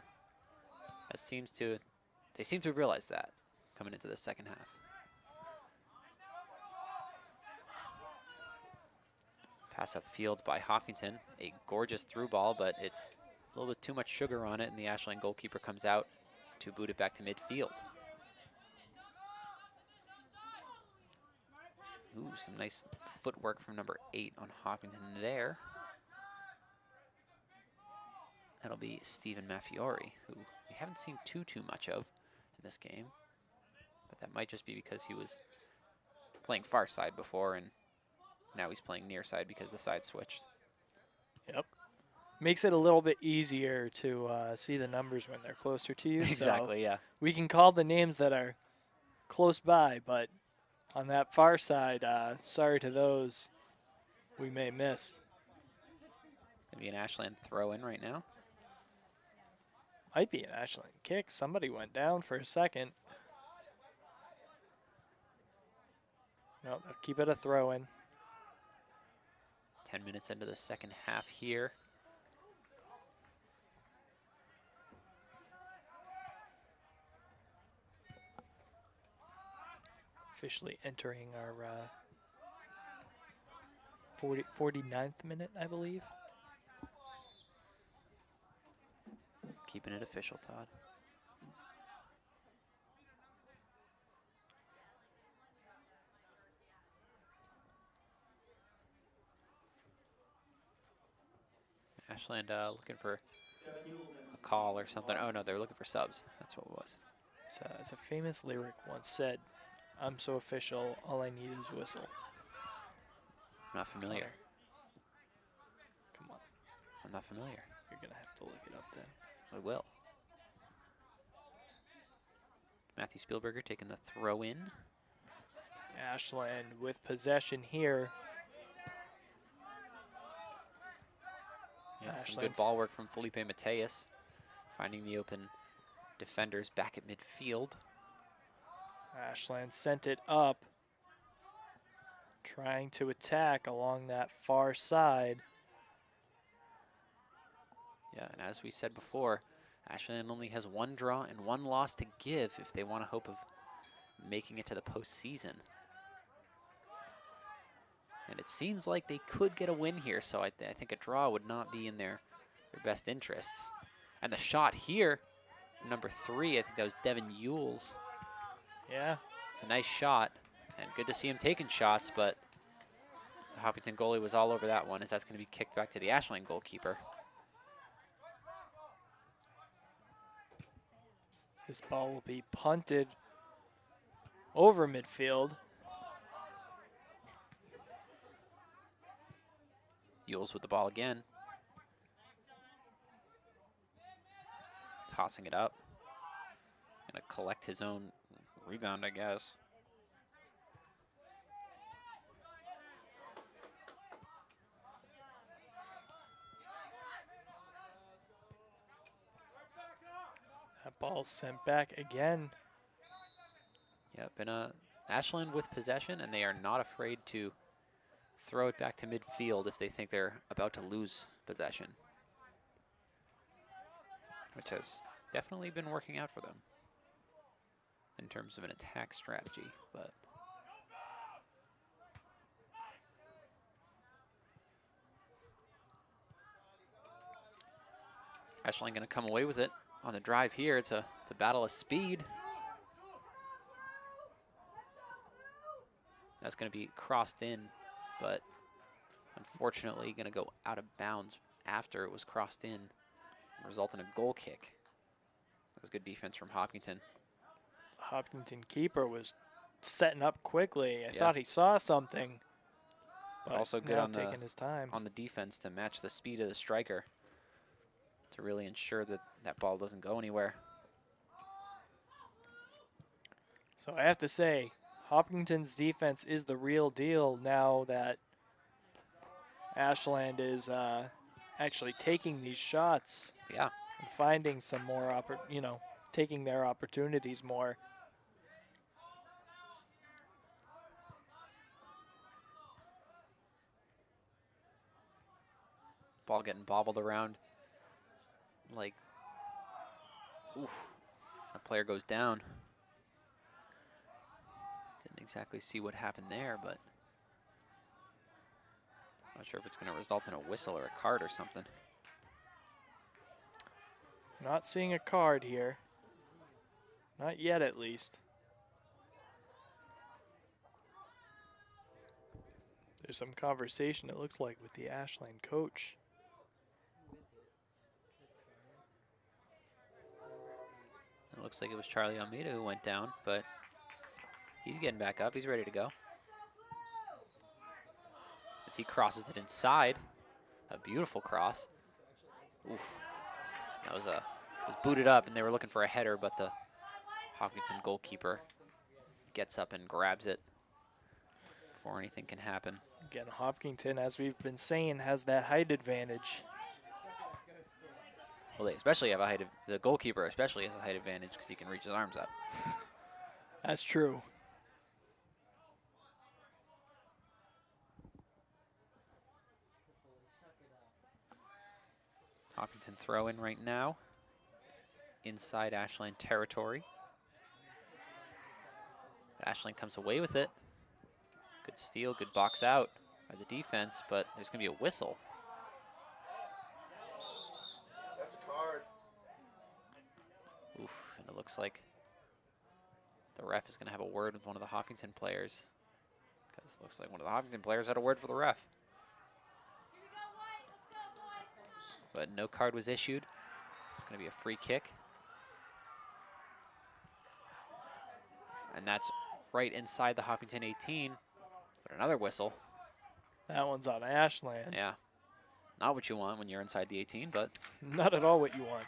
They seem to have realized that coming into the second half. Pass upfield by Hopkinton, a gorgeous through ball, but it's a little bit too much sugar on it, and the Ashland goalkeeper comes out to boot it back to midfield. Ooh, some nice footwork from number 8 on Hopkinton there. That'll be Stephen Maffiori, who we haven't seen too much of in this game. But that might just be because he was playing far side before, and now he's playing near side because the side switched. Yep. Makes it a little bit easier to see the numbers when they're closer to you. Exactly, so yeah. We can call the names that are close by, but on that far side, sorry to those we may miss. Gonna be an Ashland throw in right now. Might be an Ashland kick. Somebody went down for a second. No, they'll keep it a throw in. 10 minutes into the second half here. Officially entering our 49th minute, I believe. keeping it official, Todd. Ashland looking for a call or something. Oh, no, they were looking for subs. That's what it was. So, as a famous lyric once said, I'm so official, all I need is whistle. Not familiar. Come on. I'm not familiar. You're going to have to look it up then. I will. Matthew Spielberger taking the throw in. Ashland with possession here. Yeah, some good ball work from Felipe Mateus, finding the open defenders back at midfield. Ashland sent it up, trying to attack along that far side. Yeah, and as we said before, Ashland only has one draw and one loss to give if they want to hope of making it to the postseason. And it seems like they could get a win here, so I think a draw would not be in their best interests. And the shot here, number 3, I think that was Devin Yules. Yeah. It's a nice shot, and good to see him taking shots, but the Hopkinton goalie was all over that one, as that's going to be kicked back to the Ashland goalkeeper. This ball will be punted over midfield. Yules with the ball again. Tossing it up. Gonna collect his own rebound, I guess. That ball sent back again. Yep, and Ashland with possession, and they are not afraid to throw it back to midfield if they think they're about to lose possession, which has definitely been working out for them in terms of an attack strategy. But Ashland going to come away with it on the drive here. It's a battle of speed. That's going to be crossed in, but unfortunately going to go out of bounds after it was crossed in and result in a goal kick. That was good defense from Hopkinton. Hopkinton keeper was setting up quickly. I Yeah. thought he saw something, but Also good now on taking his time. the defense to match the speed of the striker to really ensure that that ball doesn't go anywhere. So I have to say, Hopkinton's defense is the real deal now that Ashland is actually taking these shots. Yeah. And finding some more, taking their opportunities more. Ball getting bobbled around. Like, oof, a player goes down. Didn't exactly see what happened there, but not sure if it's going to result in a whistle or a card or something. Not seeing a card here. Not yet, at least. There's some conversation, it looks like, with the Ashland coach. It looks like it was Charlie Almeida who went down, but he's getting back up. He's ready to go. As he crosses it inside. A beautiful cross. Oof. That was was booted up, and they were looking for a header, but the Hopkinton goalkeeper gets up and grabs it before anything can happen. Again, Hopkinton, as we've been saying, has that height advantage. Well, they especially have a height, the goalkeeper especially has a height advantage because he can reach his arms up. That's true. Hopkinton throw in right now inside Ashland territory. Ashland comes away with it. Good steal, good box out by the defense, but there's going to be a whistle. That's a card. it looks like the ref is going to have a word with one of the Hopkinton players, because it looks like one of the Hopkinton players had a word for the ref. But no card was issued. It's going to be a free kick. And that's right inside the Hopkinton 18. But another whistle. That one's on Ashland. Yeah. Not what you want when you're inside the 18, but Not at all what you want.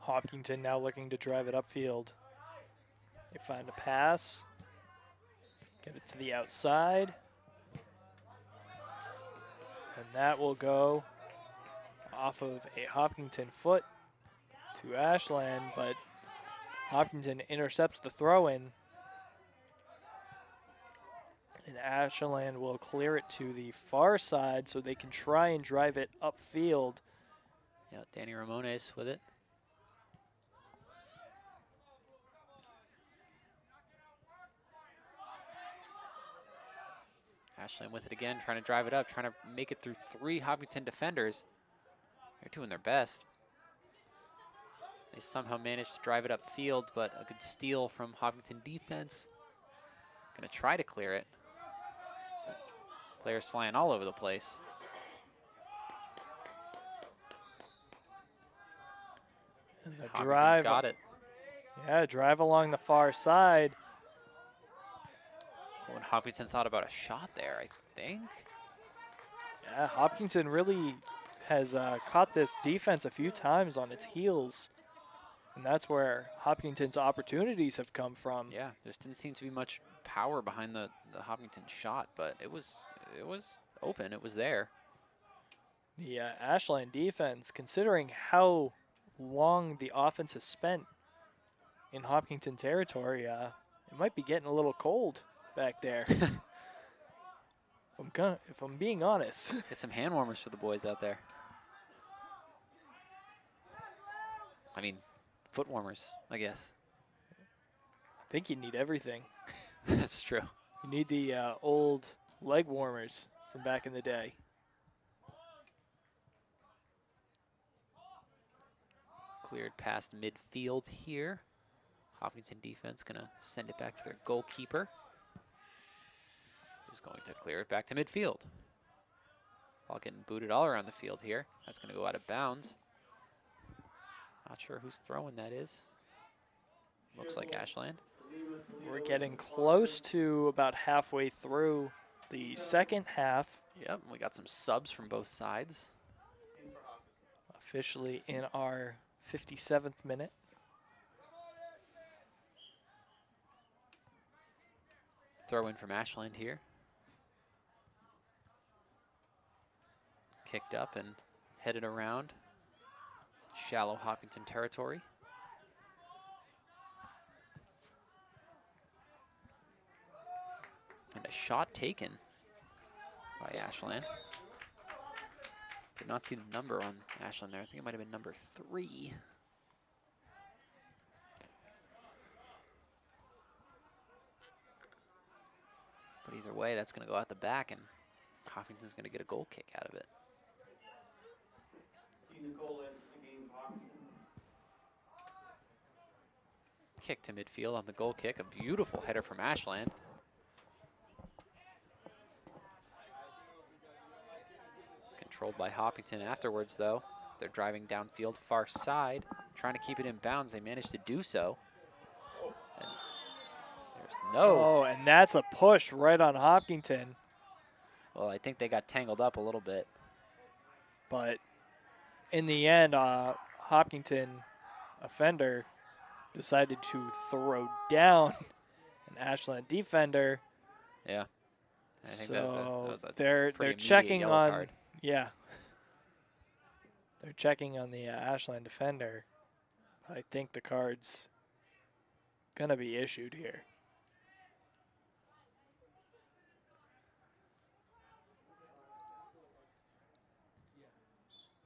Hopkinton now looking to drive it upfield. They find a pass. Get it to the outside. And that will go off of a Hopkinton foot to Ashland, but Hopkinton intercepts the throw-in. And Ashland will clear it to the far side so they can try and drive it upfield. yeah, Danny Ramones with it. Ashland with it again, trying to drive it up, trying to make it through 3 Hopkinton defenders. They're doing their best. They somehow managed to drive it upfield, but a good steal from Hopkinton defense. Gonna try to clear it. Players flying all over the place. And the Hopkinton's drive got it. Yeah, drive along the far side. When Hopkinton thought about a shot there, I think. Yeah, Hopkinton really has caught this defense a few times on its heels. And that's where Hopkinton's opportunities have come from. Yeah, there didn't seem to be much power behind the Hopkinton shot, but it was open. It was there. The Ashland defense, considering how long the offense has spent in Hopkinton territory, it might be getting a little cold back there. If I'm being honest. Get some hand warmers for the boys out there. I mean, foot warmers, I guess. I think you need everything. That's true. You need the old leg warmers from back in the day. Cleared past midfield here. Hopkinton defense gonna send it back to their goalkeeper, who's going to clear it back to midfield. Ball getting booted all around the field here. That's gonna go out of bounds. Not sure whose throwing that is. Looks like Ashland. We're getting close to about halfway through the second half. Yep, we got some subs from both sides. Officially in our 57th minute. Throw in from Ashland here. Kicked up and headed around shallow Hopkinton territory. And a shot taken by Ashland. Did not see the number on Ashland there. I think it might have been number 3. But either way, that's going to go out the back, and Hopkinton's going to get a goal kick out of it. Kick to midfield on the goal kick. A beautiful header from Ashland. Controlled by Hopkinton afterwards, though. They're driving downfield, far side, trying to keep it in bounds. They managed to do so. And there's no. Oh, and that's a push right on Hopkinton. Well, I think they got tangled up a little bit. But in the end, Hopkinton offender decided to throw down an Ashland defender. Yeah. I think So that was a they're pretty checking immediate yellow on card. Yeah. They're checking on the Ashland defender. I think the card's gonna be issued here.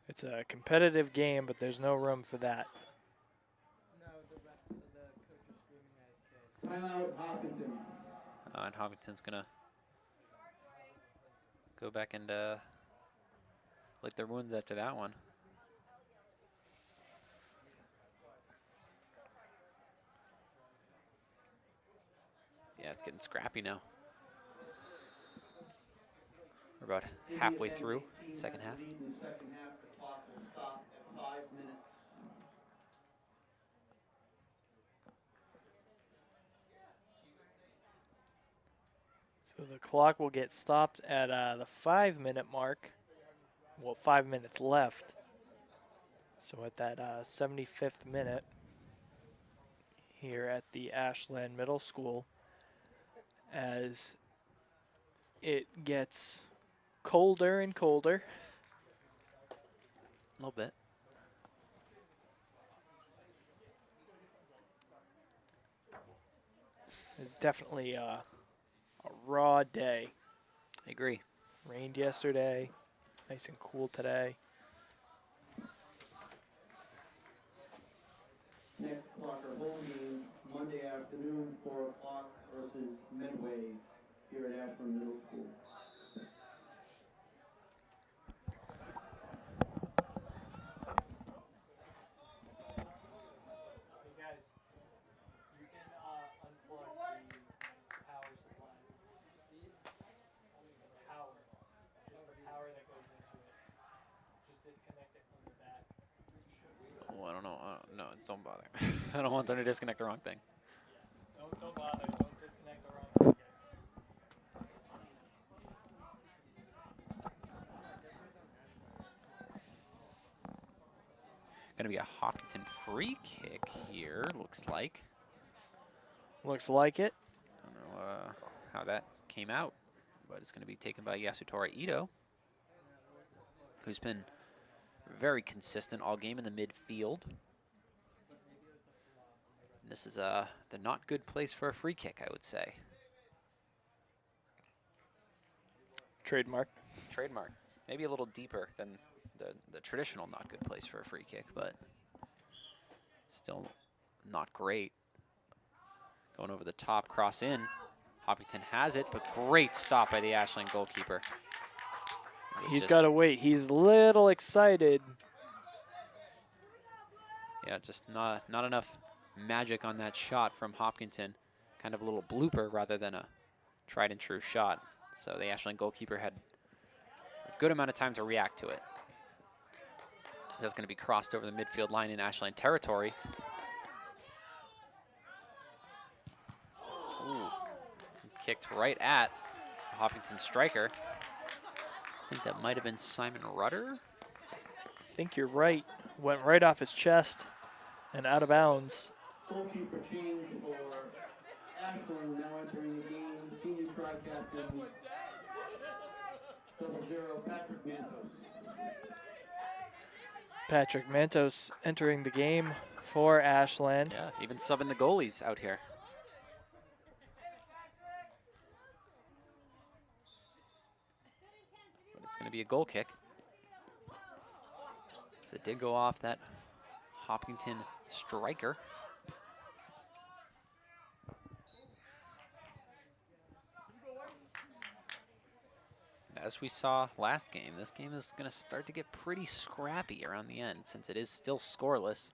It's a competitive game, but there's no room for that. Timeout, Hopkinton. And Hopkinton's going to go back and lick their wounds after that one. it's getting scrappy now. We're about halfway through second half. Lead in the second half. The clock will stop at 5 minutes. So the clock will get stopped at the 5-minute mark. Well, 5 minutes left. So at that 75th minute here at the Ashland Middle School, as it gets colder and colder. A little bit. It's definitely a raw day. I agree. Rained yesterday, nice and cool today. Next clock or home game Monday afternoon, 4 o'clock versus Medway here at Ashland Middle School. Hey guys, you can unplug the power supplies. Power. Just the power that goes into it. Just disconnect it from the back. Oh, I don't know. No, don't bother. I don't want them to disconnect the wrong thing. Don't bother. Don't disconnect the wrong thing, guys. Going to be a Hopkinton free kick here, looks like. Looks like it. Don't know how that came out, but it's going to be taken by Yasutora Ito, who's been very consistent all game in the midfield. And this is the not good place for a free kick, I would say. Trademark. Trademark. Maybe a little deeper than the traditional not good place for a free kick, but still not great. Going over the top, cross in. Hopkinton has it, but great stop by the Ashland goalkeeper. He's got to wait. He's a little excited. Yeah, just not enough magic on that shot from Hopkinton. Kind of a little blooper rather than a tried and true shot. So the Ashland goalkeeper had a good amount of time to react to it. That's going to be crossed over the midfield line in Ashland territory. Ooh, kicked right at Hopkinton striker. I think that might have been Simon Rudder. I think you're right. Went right off his chest and out of bounds. Goalkeeper change for Ashland now entering the game. Senior tri-captain 00 Patrick Mantos. Patrick Mantos entering the game for Ashland. Yeah, even subbing the goalies out here. But it's going to be a goal kick. So it did go off that Hopkinton striker. As we saw last game, this game is going to start to get pretty scrappy around the end since it is still scoreless.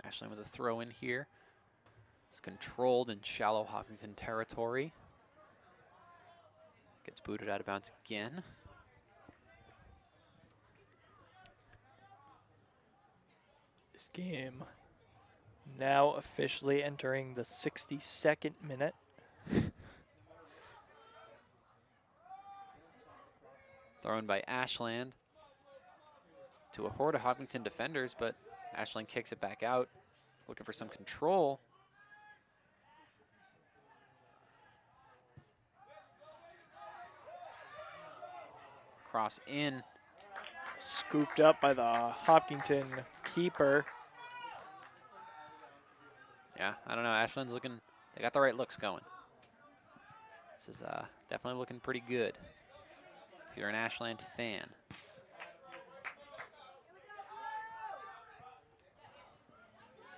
Ashland with a throw in here. It's controlled in shallow Hopkinton territory. Gets booted out of bounds again. This game now officially entering the 62nd minute. Thrown by Ashland to a horde of Hopkinton defenders, but Ashland kicks it back out, looking for some control. Cross in. Scooped up by the Hopkinton keeper. Yeah, I don't know. Ashland's looking, they got the right looks going. This is definitely looking pretty good if you're an Ashland fan.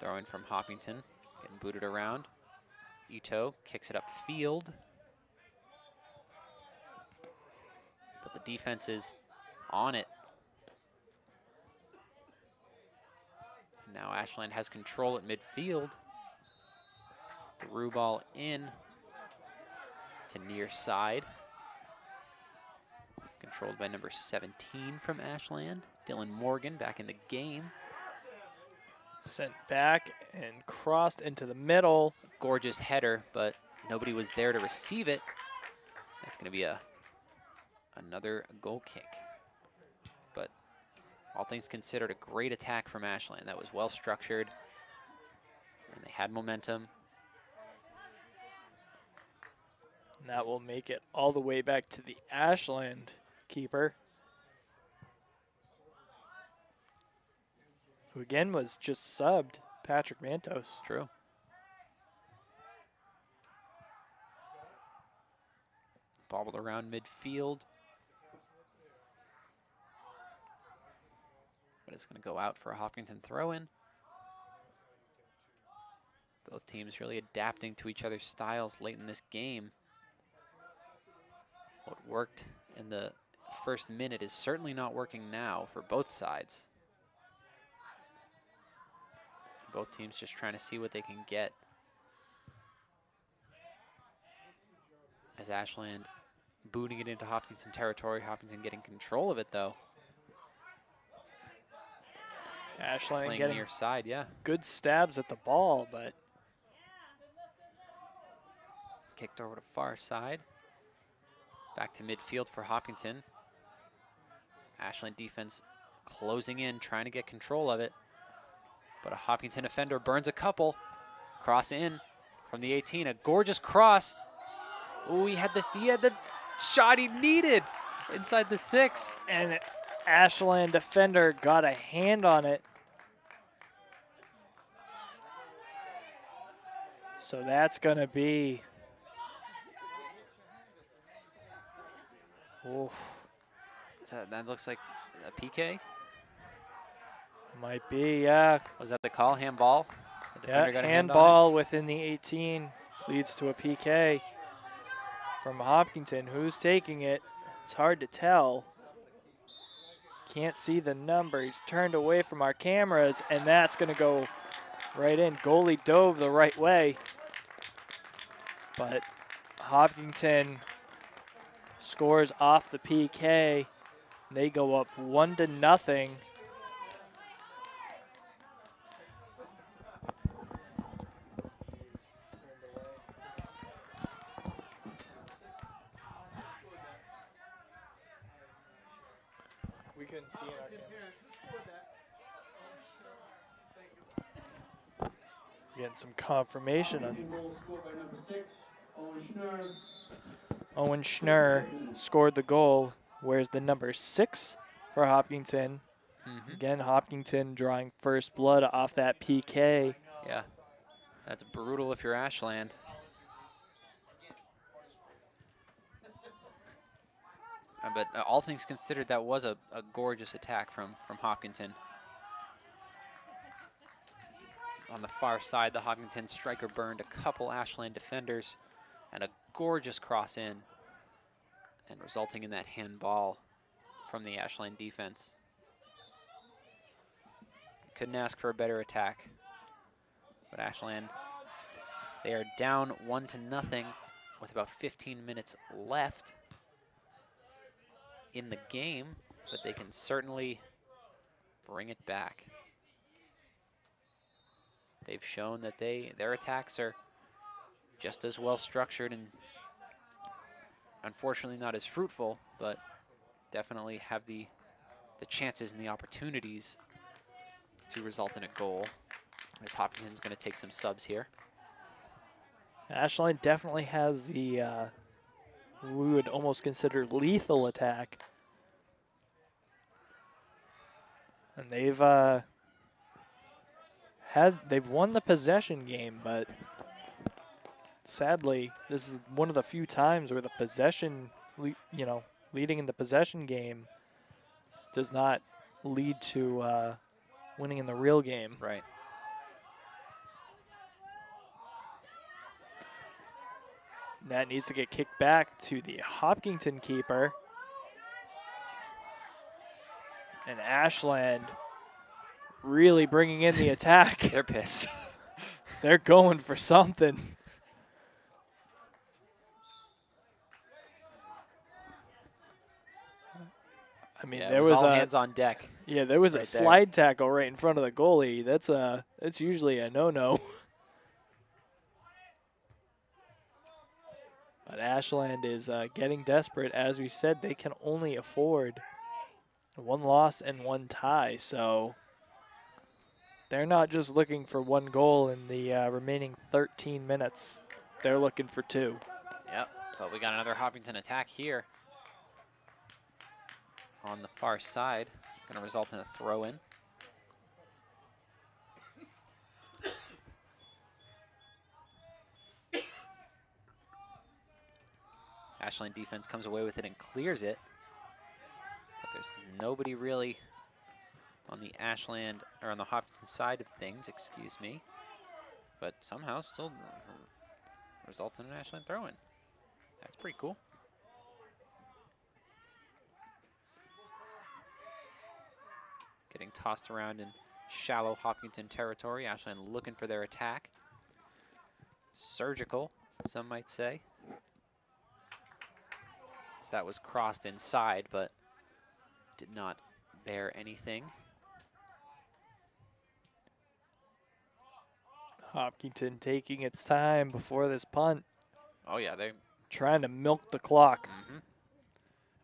Throw in from Hopkinton, getting booted around. Ito kicks it upfield. defense is on it. Now Ashland has control at midfield. Through ball in to near side. Controlled by number 17 from Ashland. Dylan Morgan back in the game. Sent back and crossed into the middle. Gorgeous header, but nobody was there to receive it. That's going to be another goal kick. But all things considered, a great attack from Ashland. That was well structured, and they had momentum. And that will make it all the way back to the Ashland keeper, who again was just subbed, Patrick Mantos. True. Bobbled around midfield. But it's going to go out for a Hopkinton throw-in. Both teams really adapting to each other's styles late in this game. What worked in the first minute is certainly not working now for both sides. Both teams just trying to see what they can get. As Ashland booting it into Hopkinton territory. Hopkinton getting control of it, though. Ashland playing getting near side, yeah. good stabs at the ball, but Kicked over to far side. Back to midfield for Hopkinton. Ashland defense closing in, trying to get control of it. But a Hopkinton defender burns a couple. Cross in from the 18, a gorgeous cross. Oh, he had the shot he needed inside the 6. and Ashland defender got a hand on it. So that's going to be, oof, So that looks like a PK. might be, yeah. Was that the call? Handball? The defender Yeah, got a hand on handball within the 18 leads to a PK from Hopkinton. Who's taking it? It's hard to tell. Can't see the number. He's turned away from our cameras, and that's going to go right in. Goalie dove the right way. But Hopkinton scores off the PK. They go up 1-0. We couldn't see in our cameras. Getting some confirmation on Goal scored by number 6, Owen Schnurr. Owen Schnurr scored the goal. Where's the number 6 for Hopkinton? Again, Hopkinton drawing first blood off that PK. Yeah, that's brutal if you're Ashland. But all things considered, that was a gorgeous attack from Hopkinton. On the far side, the Hopkinton striker burned a couple Ashland defenders, and a gorgeous cross in, and resulting in that handball from the Ashland defense. Couldn't ask for a better attack. But Ashland, they are down 1-0 with about 15 minutes left in the game, but they can certainly bring it back. They've shown that their attacks are just as well structured and unfortunately not as fruitful, but definitely have the chances and the opportunities to result in a goal. As Hopkinton's going to take some subs here. Ashland definitely has the, we would almost consider lethal attack. And they've won the possession game, but sadly, this is one of the few times where the possession, leading in the possession game does not lead to winning in the real game. Right. That needs to get kicked back to the Hopkinton keeper. And Ashland really bringing in the attack. They're pissed. They're going for something. I mean, Yeah, there it was was all a hands on deck. yeah, there was a right there. slide tackle right in front of the goalie. That's usually a no-no. But Ashland is getting desperate. As we said, they can only afford 1 loss and 1 tie, so they're not just looking for 1 goal in the remaining 13 minutes. They're looking for 2. Yep, but we got another Hopkinton attack here on the far side. Going to result in a throw-in. Ashland defense comes away with it and clears it. But there's nobody really on the Ashland, or on the Hopkinton side of things, excuse me. But somehow still results in an Ashland throw-in. That's pretty cool. Getting tossed around in shallow Hopkinton territory. Ashland looking for their attack. Surgical, some might say. So that was crossed inside, but did not bear anything. Hopkinton taking its time before this punt, Oh yeah, they're trying to milk the clock.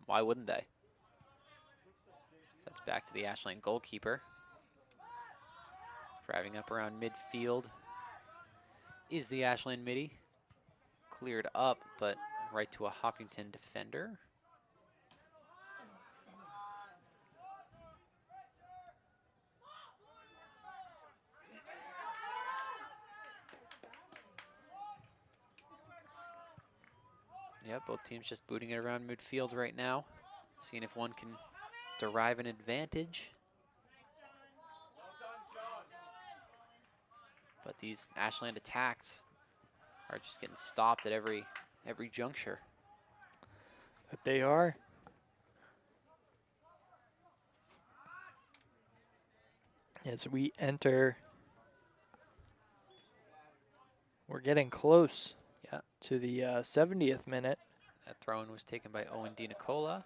Why wouldn't they? That's back to the Ashland goalkeeper. Driving up around midfield is the Ashland midi. Cleared up, but right to a Hopkinton defender. Yeah, both teams just booting it around midfield right now, seeing if one can derive an advantage. But these Ashland attacks are just getting stopped at every juncture. That they are. As we enter, we're getting close. Yeah. To the 70th minute. That throw-in was taken by Owen DiNicola.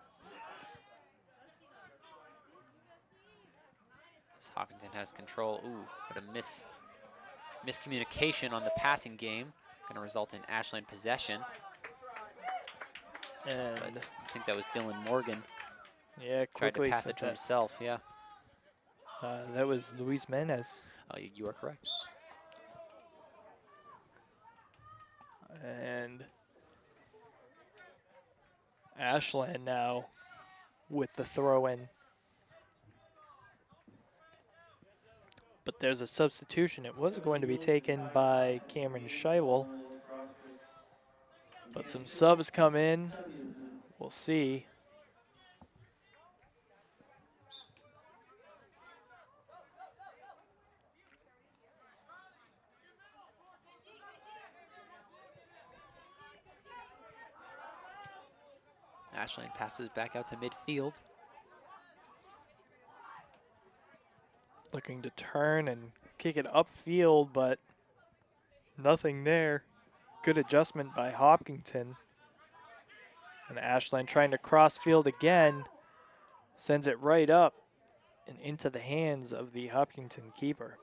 As Hopkinton has control. Ooh, what a miscommunication on the passing game. Going to result in Ashland possession. And But I think that was Dylan Morgan. yeah, Tried to quickly pass it sent to that. himself, yeah. That was Luis Menez. Oh, you are correct. And Ashland now with the throw-in. But there's a substitution. It was going to be taken by Cameron Scheivel. But some subs come in. We'll see. Ashland passes back out to midfield. Looking to turn and kick it upfield, but nothing there. Good adjustment by Hopkinton. And Ashland trying to cross field again. Sends it right up and into the hands of the Hopkinton keeper.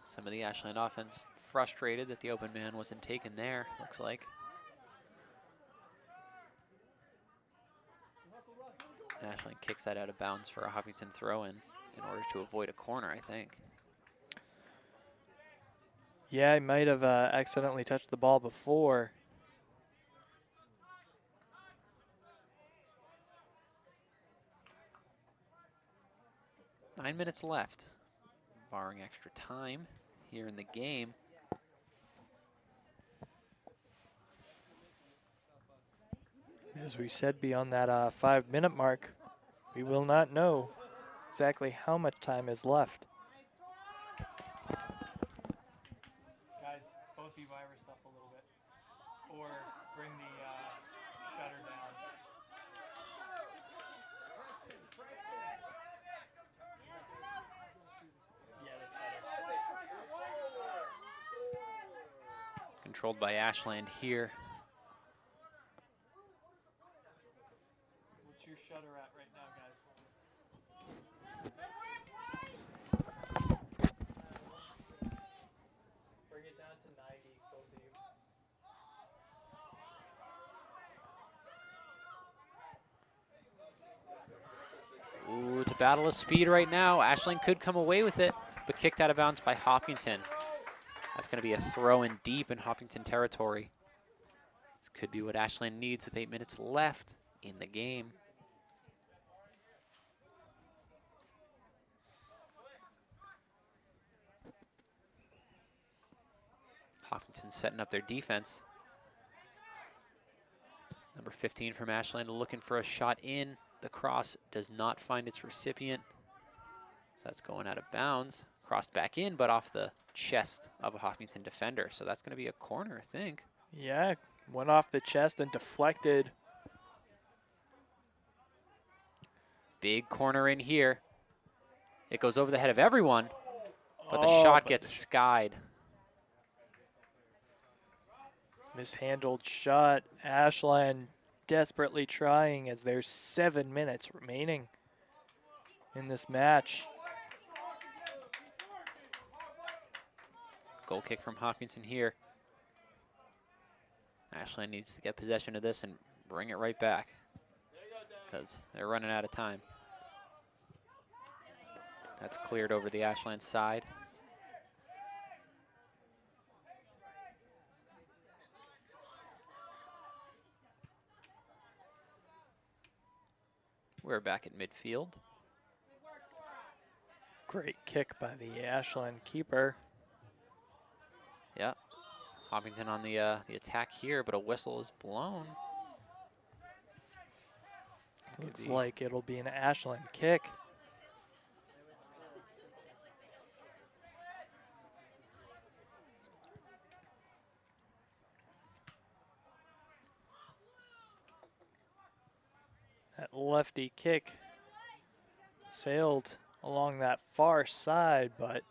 Some of the Ashland offense frustrated that the open man wasn't taken there, looks like. Ashland kicks that out of bounds for a Hopkinton throw-in in order to avoid a corner, I think. Yeah, he might have accidentally touched the ball before. Nine minutes left, barring extra time here in the game. As we said, beyond that 5-minute mark, we will not know exactly how much time is left. Guys, both you virus up a little bit, or bring the shutter down. controlled by Ashland here. What's your shutter at right now, guys? Bring it down to 90, both of you. Ooh, it's a battle of speed right now. Ashland could come away with it, but kicked out of bounds by Hopkinton. That's going to be a throw in deep in Hopkinton territory. This could be what Ashland needs with 8 minutes left in the game. Hopkinton setting up their defense. Number 15 from Ashland looking for a shot in. The cross does not find its recipient. So that's going out of bounds. Crossed back in, but off the chest of a Hopkinton defender. So that's going to be a corner, I think. Yeah, went off the chest and deflected. Big corner in here. It goes over the head of everyone, but the shot gets skied. Mishandled shot. Ashland desperately trying as there's 7 minutes remaining in this match. Goal kick from Hopkinton here. Ashland needs to get possession of this and bring it right back because they're running out of time. That's cleared over the Ashland side. We're back at midfield. Great kick by the Ashland keeper. Yeah, Hopkinton on the attack here, but a whistle is blown. Looks like it'll be an Ashland kick. That lefty kick sailed along that far side, but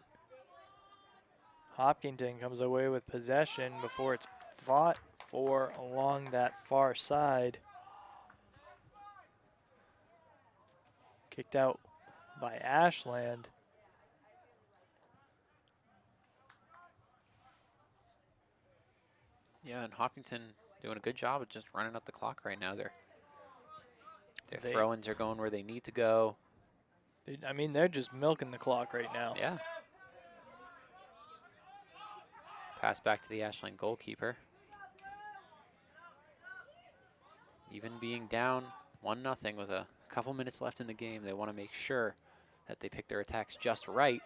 Hopkinton comes away with possession before it's fought for along that far side. Kicked out by Ashland. Yeah, and Hopkinton doing a good job of just running up the clock right now. Their throw-ins are going where they need to go. I mean, they're just milking the clock right now. Yeah. Pass back to the Ashland goalkeeper. Even being down 1-0 with a couple minutes left in the game, they want to make sure that they pick their attacks just right.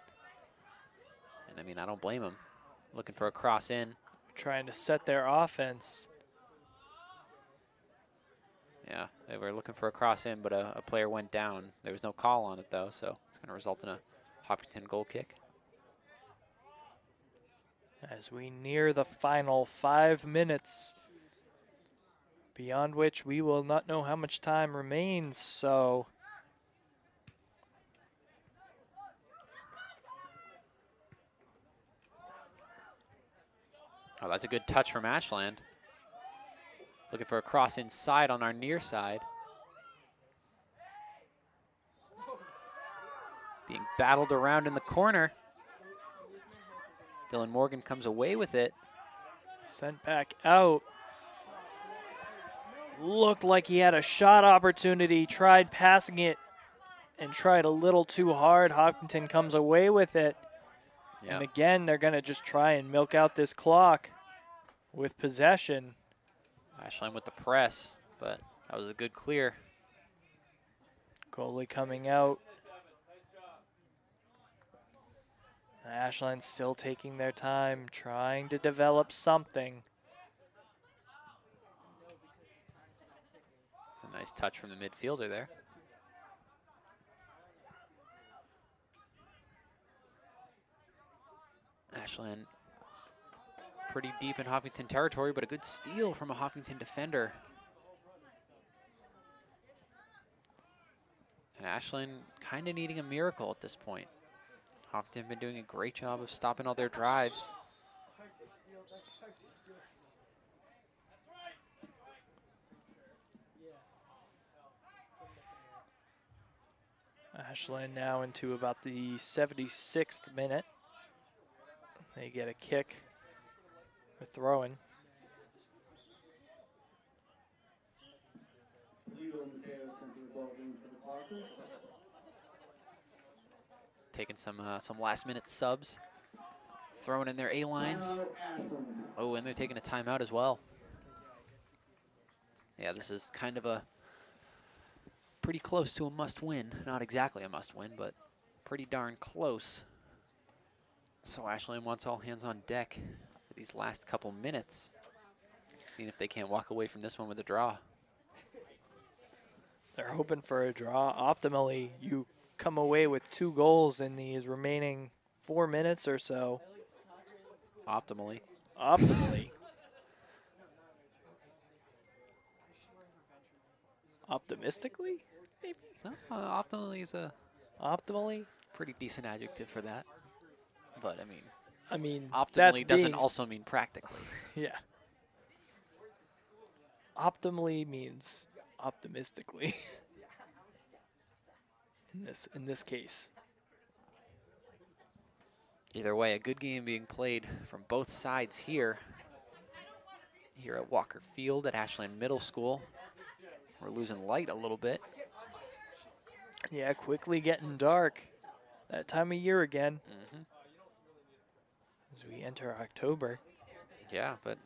And I mean, I don't blame them. Looking for a cross in. Trying to set their offense. Yeah, they were looking for a cross in, but a player went down. There was no call on it, though, so it's going to result in a Hopkinton goal kick. As we near the final 5 minutes, beyond which we will not know how much time remains, so oh, that's a good touch from Ashland. Looking for a cross inside on our near side. Being battled around in the corner. Dylan Morgan comes away with it. sent back out. Looked like he had a shot opportunity, tried passing it and tried a little too hard. Hopkinton comes away with it. Yep. And again, they're going to just try and milk out this clock with possession. Ashland with the press, but that was a good clear. Goalie coming out. Ashland still taking their time, trying to develop something. It's a nice touch from the midfielder there. Ashland pretty deep in Hopkinton territory, but a good steal from a Hopkinton defender. And Ashland kind of needing a miracle at this point. Hopkinton have been doing a great job of stopping all their drives. Ashland now into about the 76th minute. They get a kick. They're throwing. Taking some last-minute subs, throwing in their A-lines. Oh, and they're taking a timeout as well. Yeah, this is kind of a pretty close to a must-win. Not exactly a must-win, but pretty darn close. So Ashland wants all hands on deck for these last couple minutes, seeing if they can't walk away from this one with a draw. They're hoping for a draw. Optimally, you come away with 2 goals in these remaining 4 minutes or so. Optimally. Optimally. Optimistically, maybe? No, optimally is a Optimally? pretty decent adjective for that. But, I mean, optimally doesn't also mean practically. Yeah. Optimally means optimistically. in this case. Either way, a good game being played from both sides here at Walker Field at Ashland Middle School. We're losing light a little bit. Yeah, quickly getting dark. That time of year again. As we enter October. Yeah, but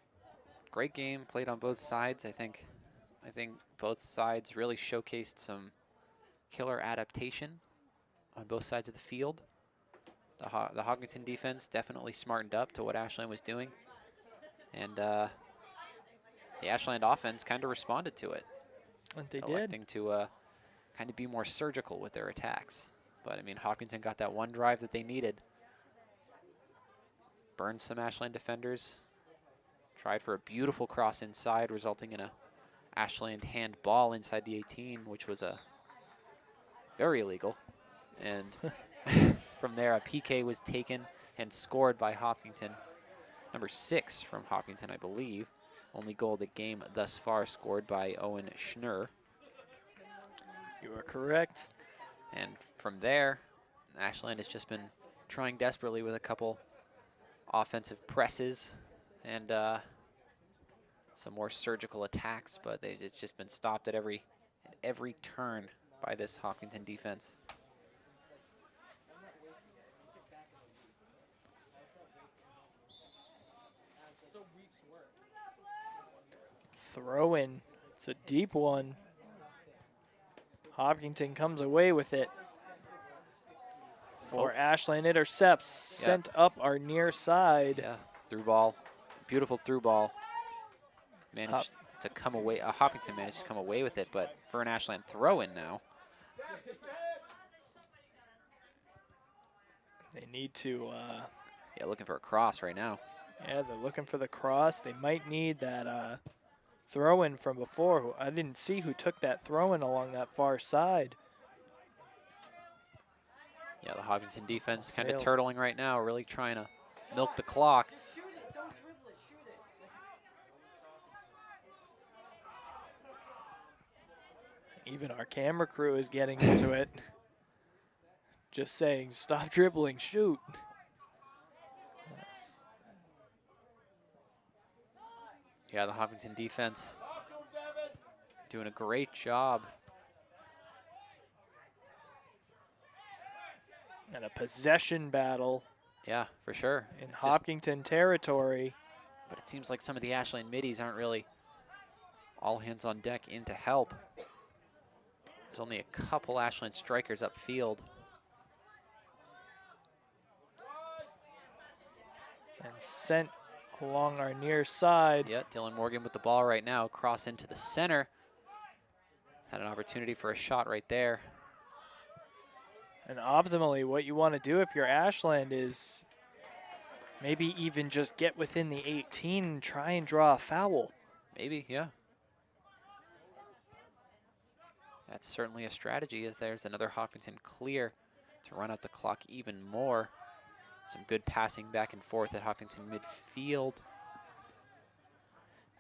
great game played on both sides. I think both sides really showcased some killer adaptation on both sides of the field. The Hopkinton defense definitely smartened up to what Ashland was doing. And the Ashland offense kind of responded to it. And they electing to kind of be more surgical with their attacks. But, Hopkinton got that one drive that they needed. Burned some Ashland defenders. Tried for a beautiful cross inside, resulting in a Ashland handball inside the 18, which was very illegal. And from there, a PK was taken and scored by Hopkinton. Number 6 from Hopkinton, I believe. Only goal of the game thus far scored by Owen Schnurr. You are correct. And from there, Ashland has just been trying desperately with a couple offensive presses and some more surgical attacks, but it's just been stopped at every turn by this Hopkinton defense. Throw in. It's a deep one. Hopkinton comes away with it. For Ashland intercepts, sent up our near side. Yeah, through ball. Beautiful through ball. Managed to come away. Hopkinton managed to come away with it, but for an Ashland throw-in now. They need to... yeah, looking for a cross right now. Yeah, they're looking for the cross. They might need that throw-in from before. I didn't see who took that throw-in along that far side. Yeah, the Hopkinton defense kind of turtling right now, really trying to milk the clock. Even our camera crew is getting into it. Just saying, stop dribbling, shoot. Yeah, the Hopkinton defense doing a great job. And a possession battle. Yeah, for sure. In Hopkinton territory. But it seems like some of the Ashland middies aren't really all hands on deck in to help. There's only a couple Ashland strikers upfield. And sent along our near side. Yeah, Dylan Morgan with the ball right now. Cross into the center. Had an opportunity for a shot right there. And optimally, what you want to do if you're Ashland is maybe even just get within the 18 and try and draw a foul. Maybe, yeah. That's certainly a strategy, as there's another Hopkinton clear to run out the clock even more. Some good passing back and forth at Hopkinton midfield.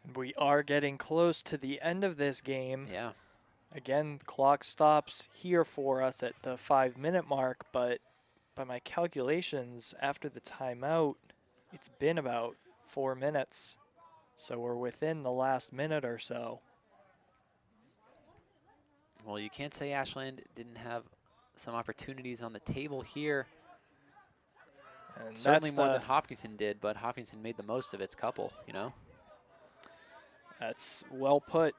And we are getting close to the end of this game. Yeah. Again, the clock stops here for us at the 5-minute mark, but by my calculations, after the timeout, it's been about 4 minutes. So we're within the last minute or so. Well, you can't say Ashland didn't have some opportunities on the table here. And Certainly that's more than Hopkinton did, but Hopkinton made the most of its couple, you know? That's well put.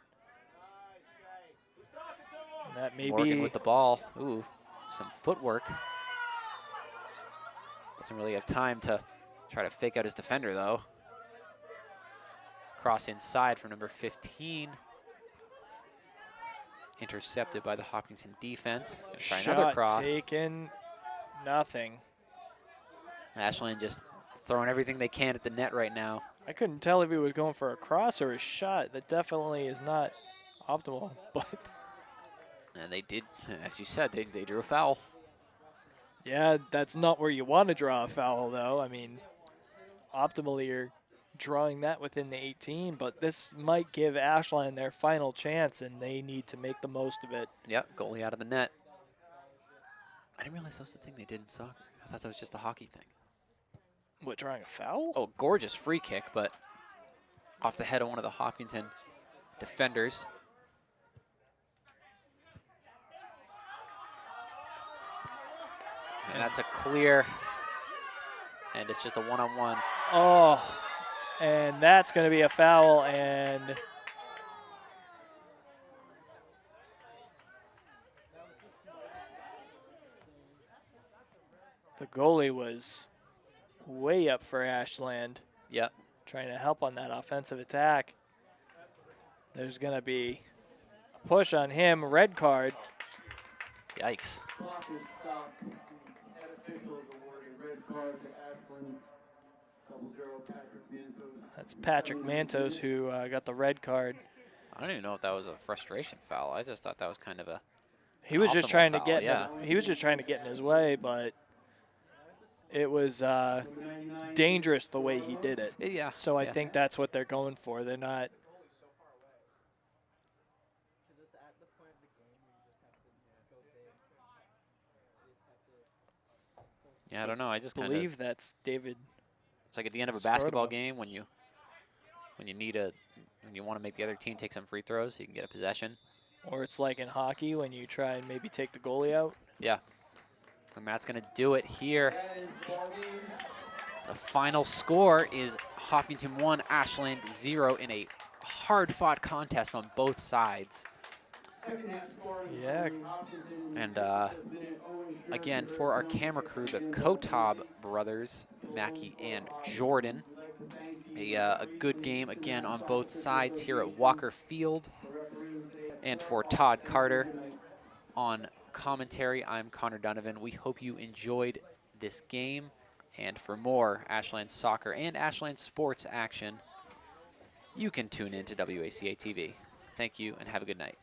That may Morgan be with the ball. Ooh, some footwork. Doesn't really have time to try to fake out his defender, though. Cross inside from number 15. Intercepted by the Hopkinton defense. Gonna try another shot cross. taken, nothing. Ashland just throwing everything they can at the net right now. I couldn't tell if he was going for a cross or a shot. That definitely is not optimal, but And they did, as you said, they drew a foul. yeah, that's not where you want to draw a foul, though. I mean, optimally, you're drawing that within the 18, but this might give Ashland their final chance, and they need to make the most of it. Yep, goalie out of the net. I didn't realize that was the thing they did in soccer. I thought that was just a hockey thing. What, drawing a foul? Oh, gorgeous free kick, but off the head of one of the Hopkinton defenders. And that's a clear, and it's just a one-on-one. Oh, and that's going to be a foul, and the goalie was way up for Ashland, Yep. trying to help on that offensive attack. There's going to be a push on him, red card. Yikes. Clock is stopped. Head officials awarding red card to Ashland. 0-0 Patrick Mantos. That's Patrick Mantos who got the red card. I don't even know if that was a frustration foul. I just thought that was kind of a He was just optimal trying to foul, get yeah. he was just trying to get in his way, but it was dangerous the way he did it. yeah. So I yeah. think that's what they're going for. They're not. Yeah, I don't know. I just kind of Believe that's David. it's like at the end of a Smartable. basketball game when you want to make the other team take some free throws so you can get a possession. Or it's like in hockey when you try and maybe take the goalie out. Yeah. And Matt's going to do it here. That is ball game. The final score is Hopkinton 1, Ashland 0 in a hard-fought contest on both sides. Second half scoring. Yeah. Hopkinton And has been an Owen again, for our camera crew, the Kotob brothers, Mackie and Jordan. A good game again on both sides here at Walker Field. And for Todd Carter on commentary, I'm Connor Donovan. We hope you enjoyed this game. And for more Ashland soccer and Ashland sports action, you can tune in to WACA-TV. Thank you and have a good night.